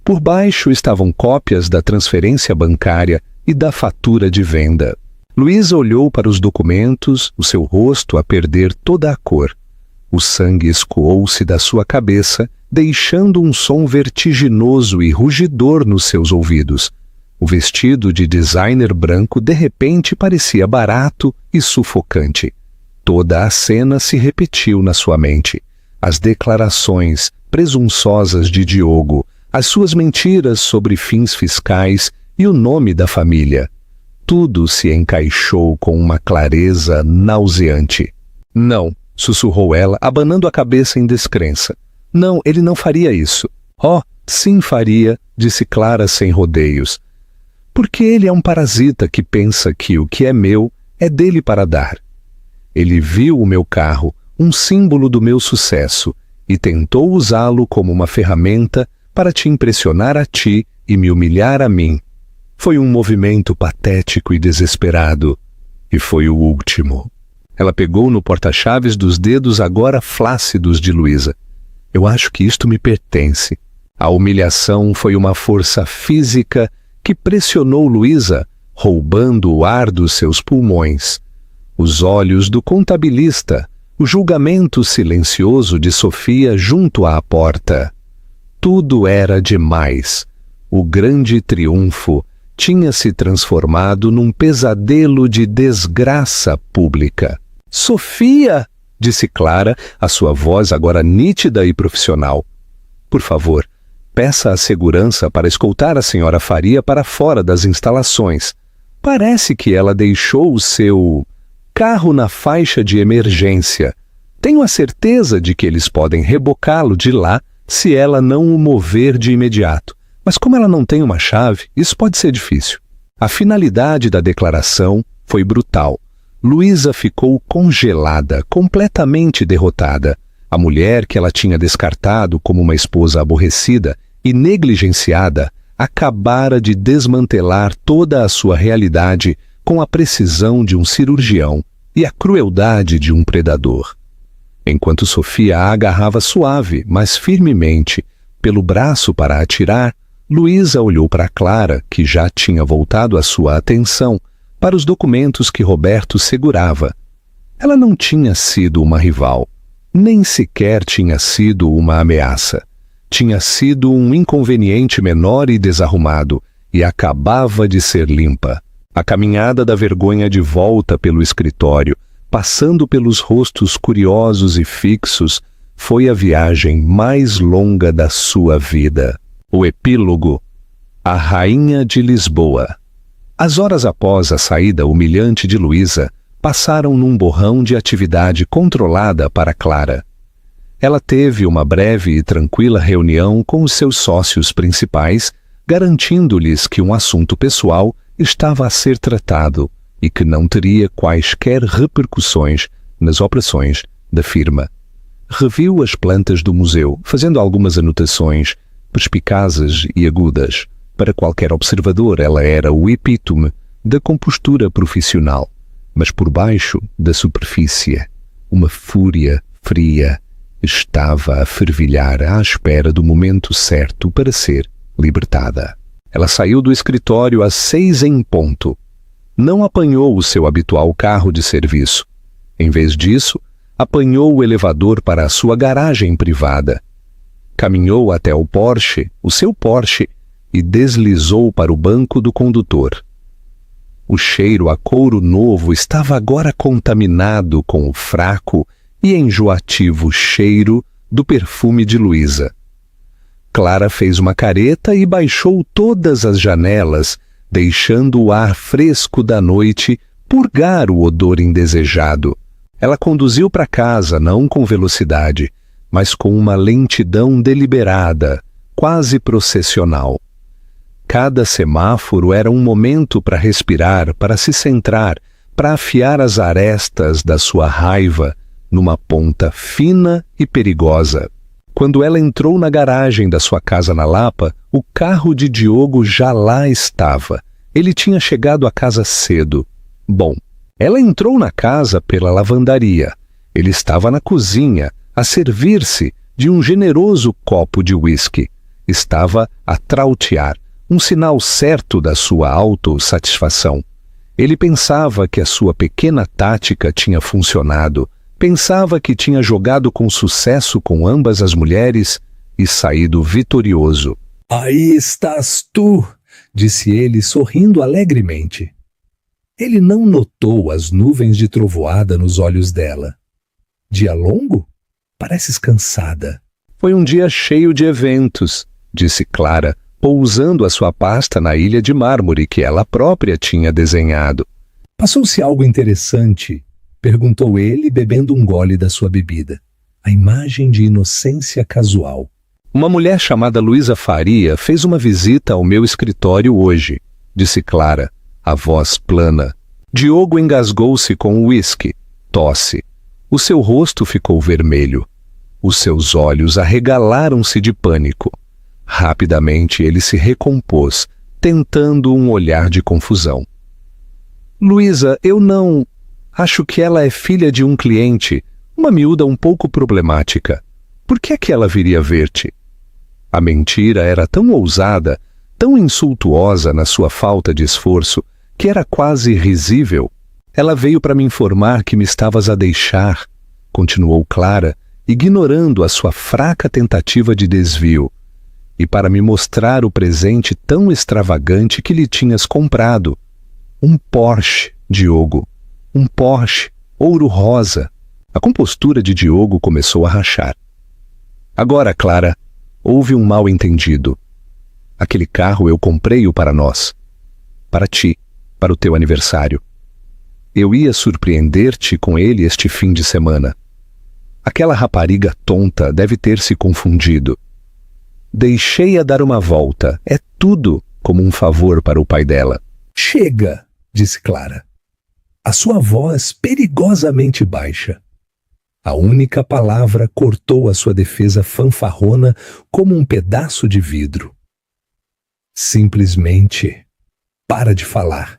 Por baixo estavam cópias da transferência bancária e da fatura de venda. Luísa olhou para os documentos, o seu rosto a perder toda a cor. O sangue escoou-se da sua cabeça, deixando um som vertiginoso e rugidor nos seus ouvidos. O vestido de designer branco de repente parecia barato e sufocante. Toda a cena se repetiu na sua mente. As declarações presunçosas de Diogo, as suas mentiras sobre fins fiscais e o nome da família. Tudo se encaixou com uma clareza nauseante. Não, sussurrou ela, abanando a cabeça em descrença. Não, ele não faria isso. Oh, sim faria, disse Clara sem rodeios. Porque ele é um parasita que pensa que o que é meu é dele para dar. Ele viu o meu carro, um símbolo do meu sucesso, e tentou usá-lo como uma ferramenta para te impressionar a ti e me humilhar a mim. Foi um movimento patético e desesperado. E foi o último. Ela pegou no porta-chaves dos dedos agora flácidos de Luísa. Eu acho que isto me pertence. A humilhação foi uma força física que pressionou Luísa, roubando o ar dos seus pulmões. Os olhos do contabilista, o julgamento silencioso de Sofia junto à porta. Tudo era demais. O grande triunfo tinha se transformado num pesadelo de desgraça pública. Sofia, disse Clara, a sua voz agora nítida e profissional. Por favor, peça à segurança para escoltar a senhora Faria para fora das instalações. Parece que ela deixou o seu carro na faixa de emergência. Tenho a certeza de que eles podem rebocá-lo de lá se ela não o mover de imediato. Mas como ela não tem uma chave, isso pode ser difícil. A finalidade da declaração foi brutal. Luísa ficou congelada, completamente derrotada. A mulher que ela tinha descartado como uma esposa aborrecida e negligenciada acabara de desmantelar toda a sua realidade com a precisão de um cirurgião e a crueldade de um predador. Enquanto Sofia a agarrava suave, mas firmemente, pelo braço para atirar, Luísa olhou para Clara, que já tinha voltado a sua atenção para os documentos que Roberto segurava. Ela não tinha sido uma rival, nem sequer tinha sido uma ameaça. Tinha sido um inconveniente menor e desarrumado, e acabava de ser limpa. A caminhada da vergonha de volta pelo escritório, passando pelos rostos curiosos e fixos, foi a viagem mais longa da sua vida. O epílogo: A Rainha de Lisboa. As horas após a saída humilhante de Luísa passaram num borrão de atividade controlada para Clara. Ela teve uma breve e tranquila reunião com os seus sócios principais, garantindo-lhes que um assunto pessoal estava a ser tratado e que não teria quaisquer repercussões nas operações da firma. Reviu as plantas do museu, fazendo algumas anotações perspicazes e agudas. Para qualquer observador, ela era o epítome da compostura profissional. Mas por baixo da superfície, uma fúria fria estava a fervilhar à espera do momento certo para ser libertada. Ela saiu do escritório às 6 em ponto. Não apanhou o seu habitual carro de serviço. Em vez disso, apanhou o elevador para a sua garagem privada. Caminhou até o seu Porsche, e deslizou para o banco do condutor. O cheiro a couro novo estava agora contaminado com o fraco e enjoativo cheiro do perfume de Luísa. Clara fez uma careta e baixou todas as janelas, deixando o ar fresco da noite purgar o odor indesejado. Ela conduziu para casa não com velocidade, mas com uma lentidão deliberada, quase processional. Cada semáforo era um momento para respirar, para se centrar, para afiar as arestas da sua raiva numa ponta fina e perigosa. Quando ela entrou na garagem da sua casa na Lapa, o carro de Diogo já lá estava. Ele tinha chegado à casa cedo. Bom, ela entrou na casa pela lavandaria. Ele estava na cozinha, a servir-se de um generoso copo de uísque. Estava a trautear, um sinal certo da sua autossatisfação. Ele pensava que a sua pequena tática tinha funcionado, pensava que tinha jogado com sucesso com ambas as mulheres e saído vitorioso. Aí estás tu, disse ele, sorrindo alegremente. Ele não notou as nuvens de trovoada nos olhos dela. Dia longo? Pareces cansada. Foi um dia cheio de eventos, disse Clara, pousando a sua pasta na ilha de mármore que ela própria tinha desenhado. Passou-se algo interessante? Perguntou ele, bebendo um gole da sua bebida. A imagem de inocência casual. Uma mulher chamada Luísa Faria fez uma visita ao meu escritório hoje, disse Clara, a voz plana. Diogo engasgou-se com o uísque, tosse. O seu rosto ficou vermelho. Os seus olhos arregalaram-se de pânico. Rapidamente ele se recompôs, tentando um olhar de confusão. Luísa, eu não... Acho que ela é filha de um cliente, uma miúda um pouco problemática. Por que é que ela viria ver-te? A mentira era tão ousada, tão insultuosa na sua falta de esforço, que era quase risível. Ela veio para me informar que me estavas a deixar, continuou Clara, ignorando a sua fraca tentativa de desvio, e para me mostrar o presente tão extravagante que lhe tinhas comprado. Um Porsche, Diogo. Um Porsche, ouro rosa. A compostura de Diogo começou a rachar. Agora, Clara, houve um mal-entendido. Aquele carro eu comprei-o para nós. Para ti, para o teu aniversário. Eu ia surpreender-te com ele este fim de semana. Aquela rapariga tonta deve ter se confundido. Deixei-a dar uma volta. É tudo como um favor para o pai dela. Chega, disse Clara. A sua voz perigosamente baixa. A única palavra cortou a sua defesa fanfarrona como um pedaço de vidro. Simplesmente, para de falar.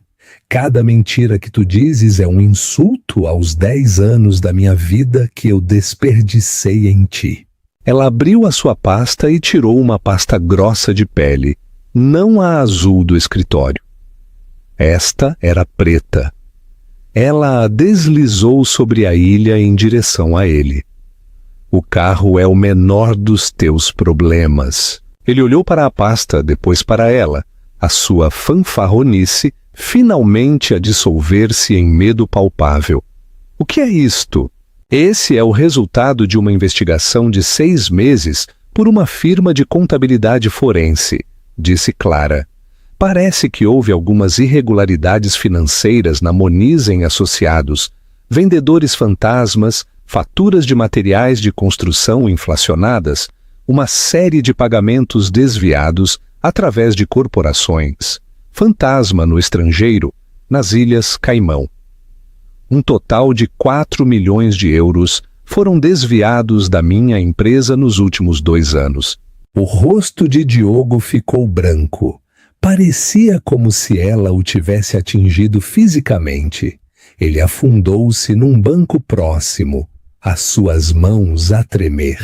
Cada mentira que tu dizes é um insulto aos 10 anos da minha vida que eu desperdicei em ti. Ela abriu a sua pasta e tirou uma pasta grossa de pele, não a azul do escritório. Esta era preta. Ela a deslizou sobre a ilha em direção a ele. O carro é o menor dos teus problemas. Ele olhou para a pasta, depois para ela, a sua fanfarronice finalmente a dissolver-se em medo palpável. O que é isto? Esse é o resultado de uma investigação de 6 meses por uma firma de contabilidade forense, disse Clara. Parece que houve algumas irregularidades financeiras na Moniz Associados, vendedores fantasmas, faturas de materiais de construção inflacionadas, uma série de pagamentos desviados através de corporações, fantasma no estrangeiro, nas Ilhas Caimão. Um total de 4 milhões de euros foram desviados da minha empresa nos últimos 2 anos. O rosto de Diogo ficou branco. Parecia como se ela o tivesse atingido fisicamente. Ele afundou-se num banco próximo, as suas mãos a tremer.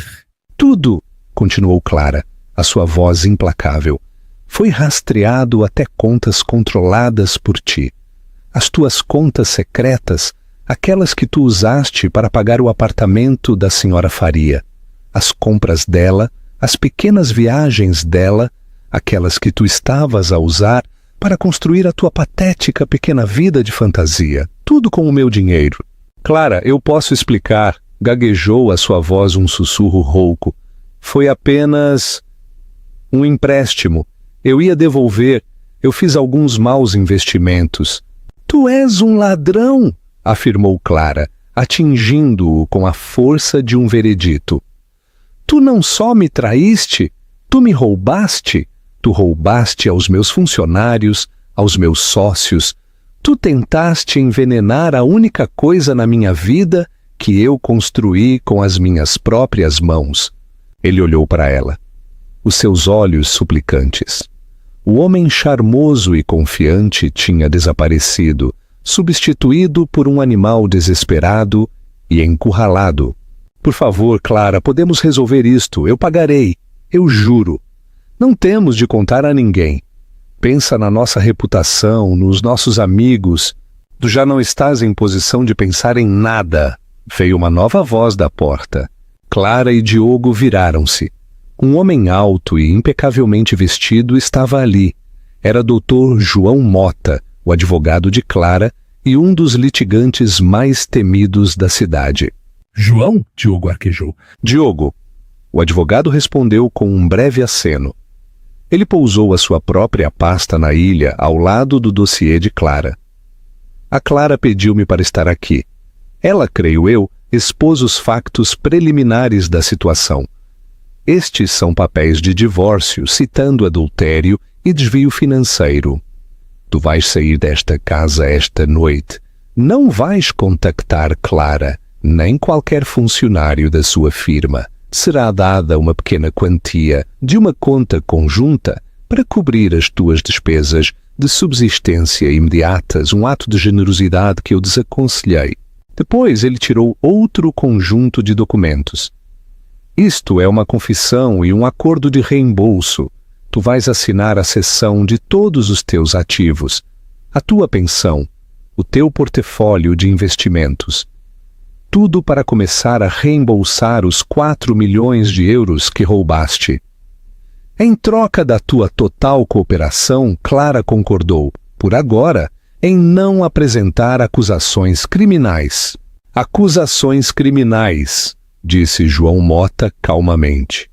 Tudo, continuou Clara, a sua voz implacável, foi rastreado até contas controladas por ti. As tuas contas secretas, aquelas que tu usaste para pagar o apartamento da senhora Faria, as compras dela, as pequenas viagens dela, aquelas que tu estavas a usar para construir a tua patética pequena vida de fantasia, tudo com o meu dinheiro. Clara, eu posso explicar, gaguejou a sua voz um sussurro rouco. Foi apenas um empréstimo. Eu ia devolver. Eu fiz alguns maus investimentos. Tu és um ladrão, afirmou Clara, atingindo-o com a força de um veredito. Tu não só me traíste, tu me roubaste. Tu roubaste aos meus funcionários, aos meus sócios. Tu tentaste envenenar a única coisa na minha vida que eu construí com as minhas próprias mãos. Ele olhou para ela. Os seus olhos suplicantes. O homem charmoso e confiante tinha desaparecido, substituído por um animal desesperado e encurralado. Por favor, Clara, podemos resolver isto. Eu pagarei. Eu juro. Não temos de contar a ninguém. Pensa na nossa reputação, nos nossos amigos. Tu já não estás em posição de pensar em nada. Veio uma nova voz da porta. Clara e Diogo viraram-se. Um homem alto e impecavelmente vestido estava ali. Era Dr. João Mota, o advogado de Clara e um dos litigantes mais temidos da cidade. João? Diogo arquejou. Diogo. O advogado respondeu com um breve aceno. Ele pousou a sua própria pasta na ilha ao lado do dossiê de Clara. A Clara pediu-me para estar aqui. Ela, creio eu, expôs os factos preliminares da situação. Estes são papéis de divórcio, citando adultério e desvio financeiro. Tu vais sair desta casa esta noite. Não vais contactar Clara, nem qualquer funcionário da sua firma. Será dada uma pequena quantia de uma conta conjunta para cobrir as tuas despesas de subsistência imediatas, um ato de generosidade que eu desaconselhei. Depois ele tirou outro conjunto de documentos. Isto é uma confissão e um acordo de reembolso. Tu vais assinar a cessão de todos os teus ativos, a tua pensão, o teu portfólio de investimentos. Tudo para começar a reembolsar os 4 milhões de euros que roubaste. Em troca da tua total cooperação, Clara concordou, por agora, em não apresentar acusações criminais. Acusações criminais, disse João Mota calmamente.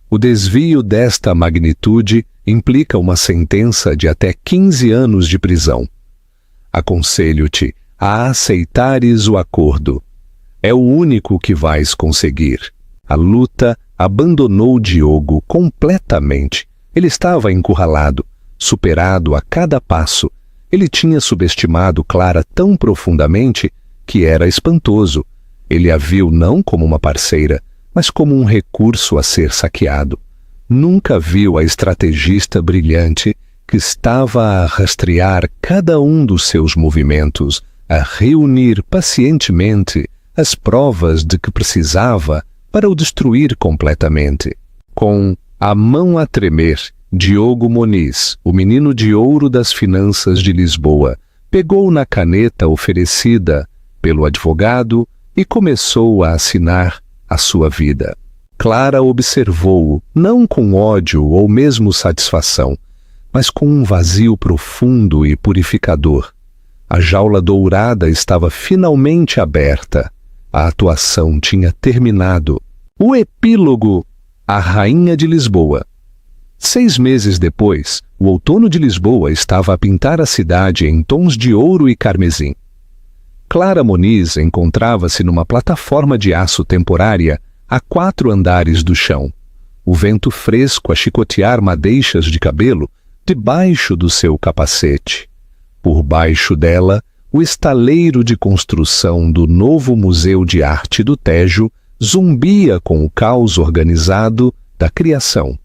O desvio desta magnitude implica uma sentença de até 15 anos de prisão. Aconselho-te a aceitares o acordo. É o único que vais conseguir. A luta abandonou Diogo completamente. Ele estava encurralado, superado a cada passo. Ele tinha subestimado Clara tão profundamente que era espantoso. Ele a viu não como uma parceira, mas como um recurso a ser saqueado. Nunca viu a estrategista brilhante que estava a rastrear cada um dos seus movimentos, a reunir pacientemente as provas de que precisava para o destruir completamente. Com a mão a tremer, Diogo Moniz, o menino de ouro das finanças de Lisboa, pegou na caneta oferecida pelo advogado e começou a assinar a sua vida. Clara observou-o, não com ódio ou mesmo satisfação, mas com um vazio profundo e purificador. A jaula dourada estava finalmente aberta. A atuação tinha terminado. O epílogo: A Rainha de Lisboa. 6 meses depois, o outono de Lisboa estava a pintar a cidade em tons de ouro e carmesim. Clara Moniz encontrava-se numa plataforma de aço temporária a 4 andares do chão. O vento fresco a chicotear madeixas de cabelo debaixo do seu capacete. Por baixo dela, o estaleiro de construção do novo Museu de Arte do Tejo zumbia com o caos organizado da criação.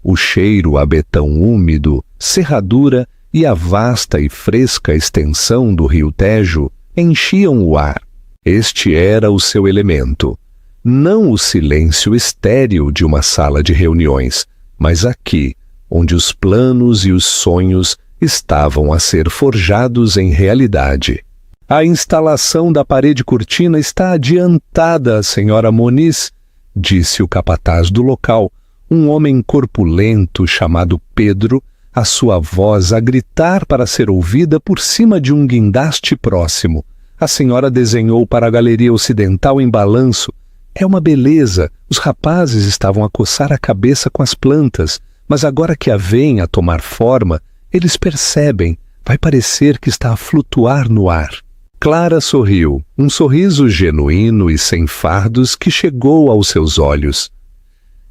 O cheiro a betão úmido, serradura e a vasta e fresca extensão do rio Tejo enchiam o ar. Este era o seu elemento. Não o silêncio estéril de uma sala de reuniões, mas aqui, onde os planos e os sonhos estavam a ser forjados em realidade. A instalação da parede cortina está adiantada, senhora Moniz, disse o capataz do local, um homem corpulento chamado Pedro, a sua voz a gritar para ser ouvida por cima de um guindaste próximo. A senhora desenhou para a galeria ocidental em balanço. É uma beleza. Os rapazes estavam a coçar a cabeça com as plantas, mas agora que a veem a tomar forma, eles percebem. Vai parecer que está a flutuar no ar. Clara sorriu, um sorriso genuíno e sem fardos que chegou aos seus olhos.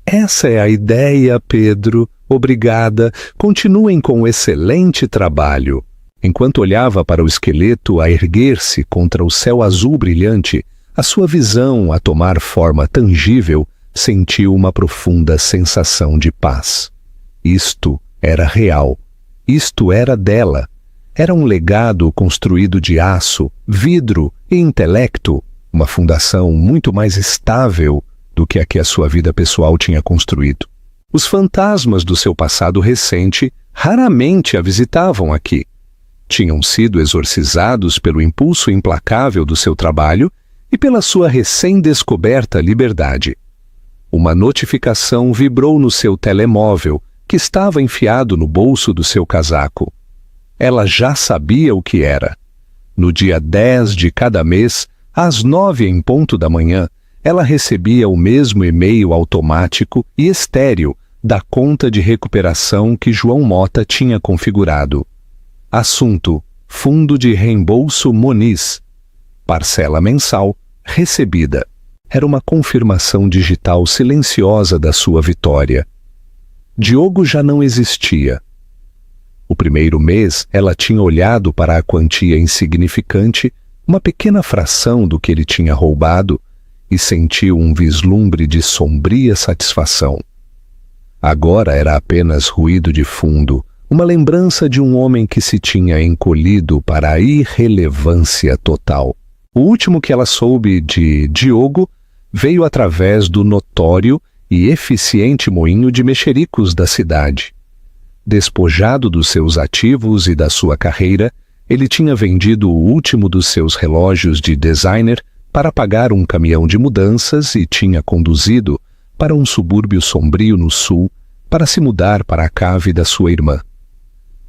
Essa é a ideia, Pedro. Obrigada. Continuem com o excelente trabalho. Enquanto olhava para o esqueleto a erguer-se contra o céu azul brilhante, a sua visão a tomar forma tangível, sentiu uma profunda sensação de paz. Isto era real. Isto era dela. Era um legado construído de aço, vidro e intelecto, uma fundação muito mais estável do que a que a sua vida pessoal tinha construído. Os fantasmas do seu passado recente raramente a visitavam aqui. Tinham sido exorcizados pelo impulso implacável do seu trabalho e pela sua recém-descoberta liberdade. Uma notificação vibrou no seu telemóvel, que estava enfiado no bolso do seu casaco. Ela já sabia o que era. No dia 10 de cada mês, às 9 em ponto da manhã, ela recebia o mesmo e-mail automático e estéril da conta de recuperação que João Mota tinha configurado. Assunto: Fundo de Reembolso Moniz. Parcela mensal recebida. Era uma confirmação digital silenciosa da sua vitória. Diogo já não existia. O primeiro mês, ela tinha olhado para a quantia insignificante, uma pequena fração do que ele tinha roubado, e sentiu um vislumbre de sombria satisfação. Agora era apenas ruído de fundo, uma lembrança de um homem que se tinha encolhido para a irrelevância total. O último que ela soube de Diogo veio através do notório e eficiente moinho de mexericos da cidade. Despojado dos seus ativos e da sua carreira, ele tinha vendido o último dos seus relógios de designer para pagar um caminhão de mudanças e tinha conduzido para um subúrbio sombrio no sul para se mudar para a cave da sua irmã.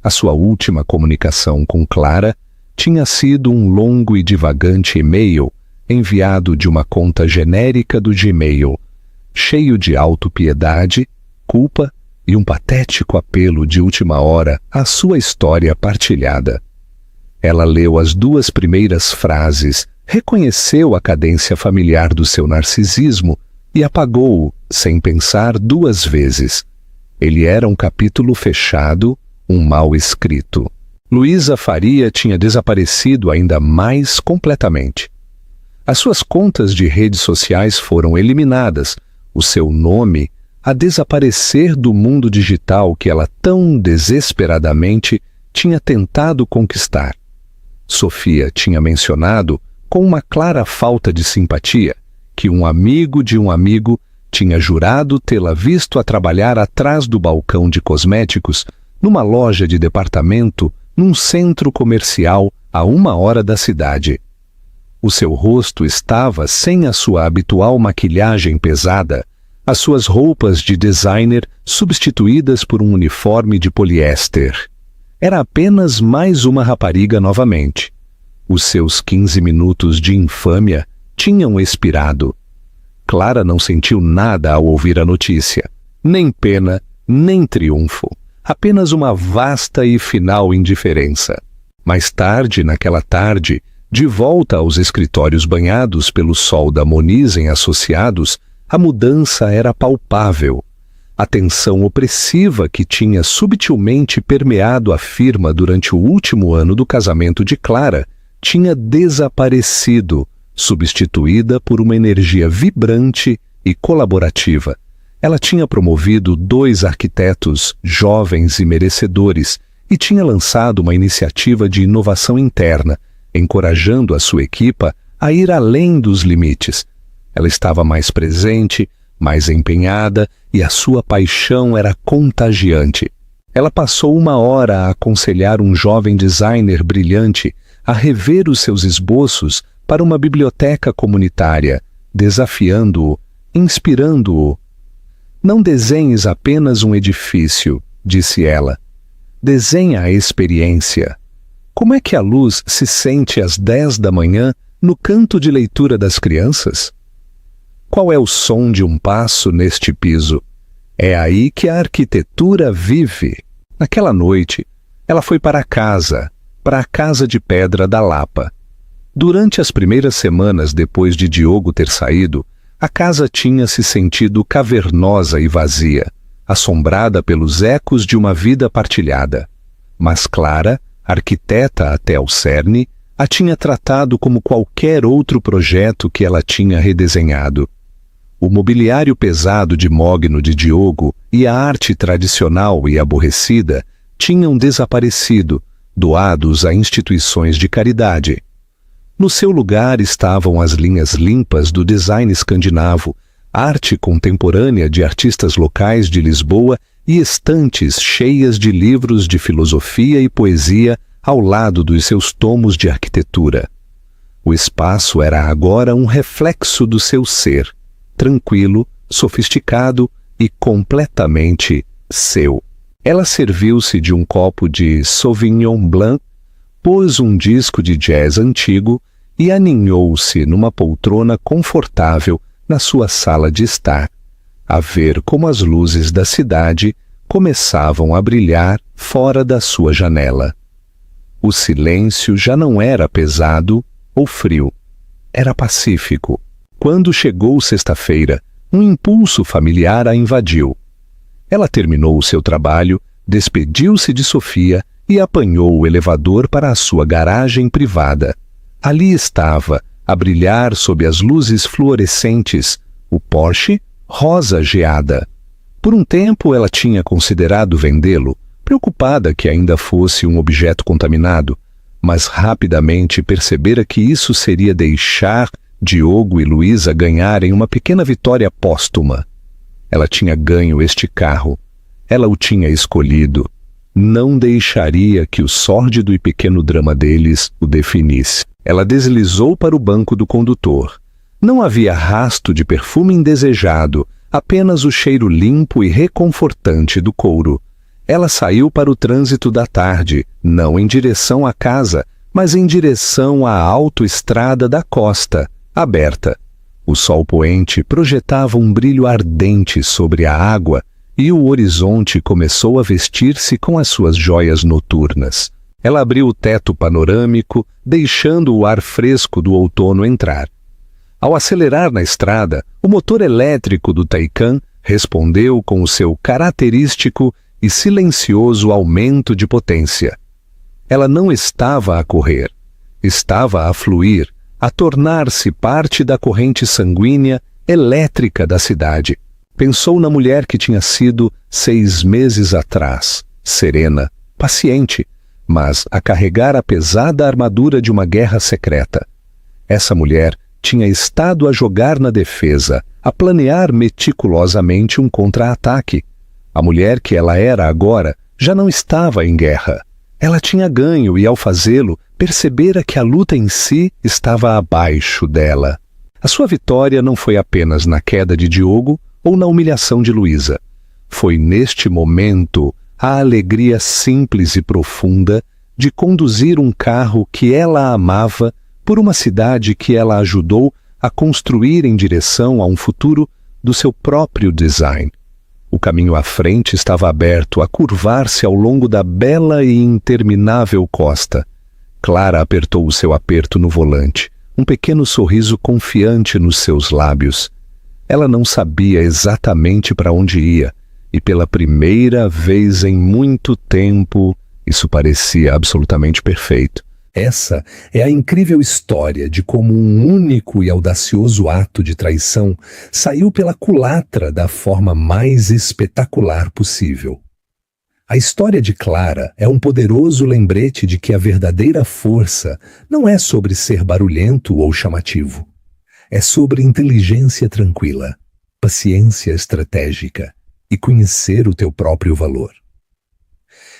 A sua última comunicação com Clara tinha sido um longo e divagante e-mail enviado de uma conta genérica do Gmail, cheio de autopiedade, culpa e um patético apelo de última hora à sua história partilhada. Ela leu as 2 primeiras frases, reconheceu a cadência familiar do seu narcisismo e apagou-o, sem pensar 2 vezes. Ele era um capítulo fechado, um mal escrito. Luísa Faria tinha desaparecido ainda mais completamente. As suas contas de redes sociais foram eliminadas, o seu nome a desaparecer do mundo digital que ela tão desesperadamente tinha tentado conquistar. Sofia tinha mencionado, com uma clara falta de simpatia, que um amigo de um amigo tinha jurado tê-la visto a trabalhar atrás do balcão de cosméticos numa loja de departamento num centro comercial a 1 hora da cidade. O seu rosto estava sem a sua habitual maquilhagem pesada, as suas roupas de designer substituídas por um uniforme de poliéster. Era apenas mais uma rapariga novamente. Os seus 15 minutos de infâmia tinham expirado. Clara não sentiu nada ao ouvir a notícia. Nem pena, nem triunfo. Apenas uma vasta e final indiferença. Mais tarde, naquela tarde, de volta aos escritórios banhados pelo sol da Moniz em Associados, a mudança era palpável. A tensão opressiva que tinha subtilmente permeado a firma durante o último ano do casamento de Clara tinha desaparecido, substituída por uma energia vibrante e colaborativa. Ela tinha promovido 2 arquitetos jovens e merecedores e tinha lançado uma iniciativa de inovação interna, encorajando a sua equipa a ir além dos limites. Ela estava mais presente, mais empenhada, e a sua paixão era contagiante. Ela passou 1 hora a aconselhar um jovem designer brilhante a rever os seus esboços para uma biblioteca comunitária, desafiando-o, inspirando-o. Não desenhes apenas um edifício, disse ela. Desenha a experiência. Como é que a luz se sente às 10 da manhã no canto de leitura das crianças? Qual é o som de um passo neste piso? É aí que a arquitetura vive. Naquela noite, ela foi para a casa de pedra da Lapa. Durante as primeiras semanas depois de Diogo ter saído, a casa tinha se sentido cavernosa e vazia, assombrada pelos ecos de uma vida partilhada. Mas Clara, arquiteta até ao cerne, a tinha tratado como qualquer outro projeto que ela tinha redesenhado. O mobiliário pesado de mogno de Diogo e a arte tradicional e aborrecida tinham desaparecido, doados a instituições de caridade. No seu lugar estavam as linhas limpas do design escandinavo, arte contemporânea de artistas locais de Lisboa e estantes cheias de livros de filosofia e poesia ao lado dos seus tomos de arquitetura. O espaço era agora um reflexo do seu ser, tranquilo, sofisticado e completamente seu. Ela serviu-se de um copo de Sauvignon Blanc, pôs um disco de jazz antigo e aninhou-se numa poltrona confortável na sua sala de estar, a ver como as luzes da cidade começavam a brilhar fora da sua janela. O silêncio já não era pesado ou frio, era pacífico. Quando chegou sexta-feira, um impulso familiar a invadiu. Ela terminou o seu trabalho, despediu-se de Sofia e apanhou o elevador para a sua garagem privada. Ali estava, a brilhar sob as luzes fluorescentes, o Porsche rosa geada. Por um tempo ela tinha considerado vendê-lo, preocupada que ainda fosse um objeto contaminado, mas rapidamente percebera que isso seria deixar Diogo e Luísa ganharem uma pequena vitória póstuma. Ela tinha ganho este carro. Ela o tinha escolhido. Não deixaria que o sórdido e pequeno drama deles o definisse. Ela deslizou para o banco do condutor. Não havia rasto de perfume indesejado, apenas o cheiro limpo e reconfortante do couro. Ela saiu para o trânsito da tarde, não em direção à casa, mas em direção à autoestrada da costa, aberta. O sol poente projetava um brilho ardente sobre a água e o horizonte começou a vestir-se com as suas joias noturnas. Ela abriu o teto panorâmico, deixando o ar fresco do outono entrar. Ao acelerar na estrada, o motor elétrico do Taycan respondeu com o seu característico e silencioso aumento de potência. Ela não estava a correr, estava a fluir, a tornar-se parte da corrente sanguínea elétrica da cidade. Pensou na mulher que tinha sido 6 meses atrás, serena, paciente, mas a carregar a pesada armadura de uma guerra secreta. Essa mulher tinha estado a jogar na defesa, a planear meticulosamente um contra-ataque. A mulher que ela era agora já não estava em guerra. Ela tinha ganho e, ao fazê-lo, percebera que a luta em si estava abaixo dela. A sua vitória não foi apenas na queda de Diogo ou na humilhação de Luísa. Foi neste momento a alegria simples e profunda de conduzir um carro que ela amava por uma cidade que ela ajudou a construir em direção a um futuro do seu próprio design. O caminho à frente estava aberto a curvar-se ao longo da bela e interminável costa. Clara apertou o seu aperto no volante, um pequeno sorriso confiante nos seus lábios. Ela não sabia exatamente para onde ia, e pela primeira vez em muito tempo, isso parecia absolutamente perfeito. Essa é a incrível história de como um único e audacioso ato de traição saiu pela culatra da forma mais espetacular possível. A história de Clara é um poderoso lembrete de que a verdadeira força não é sobre ser barulhento ou chamativo. É sobre inteligência tranquila, paciência estratégica e conhecer o teu próprio valor.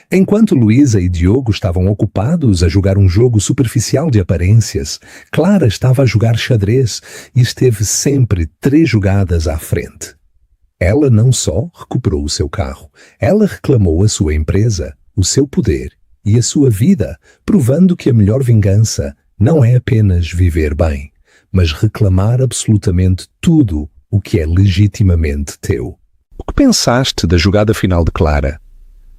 Enquanto Luísa e Diogo estavam ocupados a jogar um jogo superficial de aparências, Clara estava a jogar xadrez e esteve sempre 3 jogadas à frente. Ela não só recuperou o seu carro, ela reclamou a sua empresa, o seu poder e a sua vida, provando que a melhor vingança não é apenas viver bem, mas reclamar absolutamente tudo o que é legitimamente teu. O que pensaste da jogada final de Clara?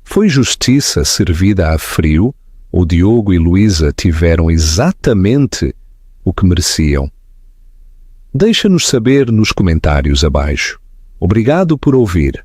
Foi justiça servida a frio ou Diogo e Luísa tiveram exatamente o que mereciam? Deixa-nos saber nos comentários abaixo. Obrigado por ouvir.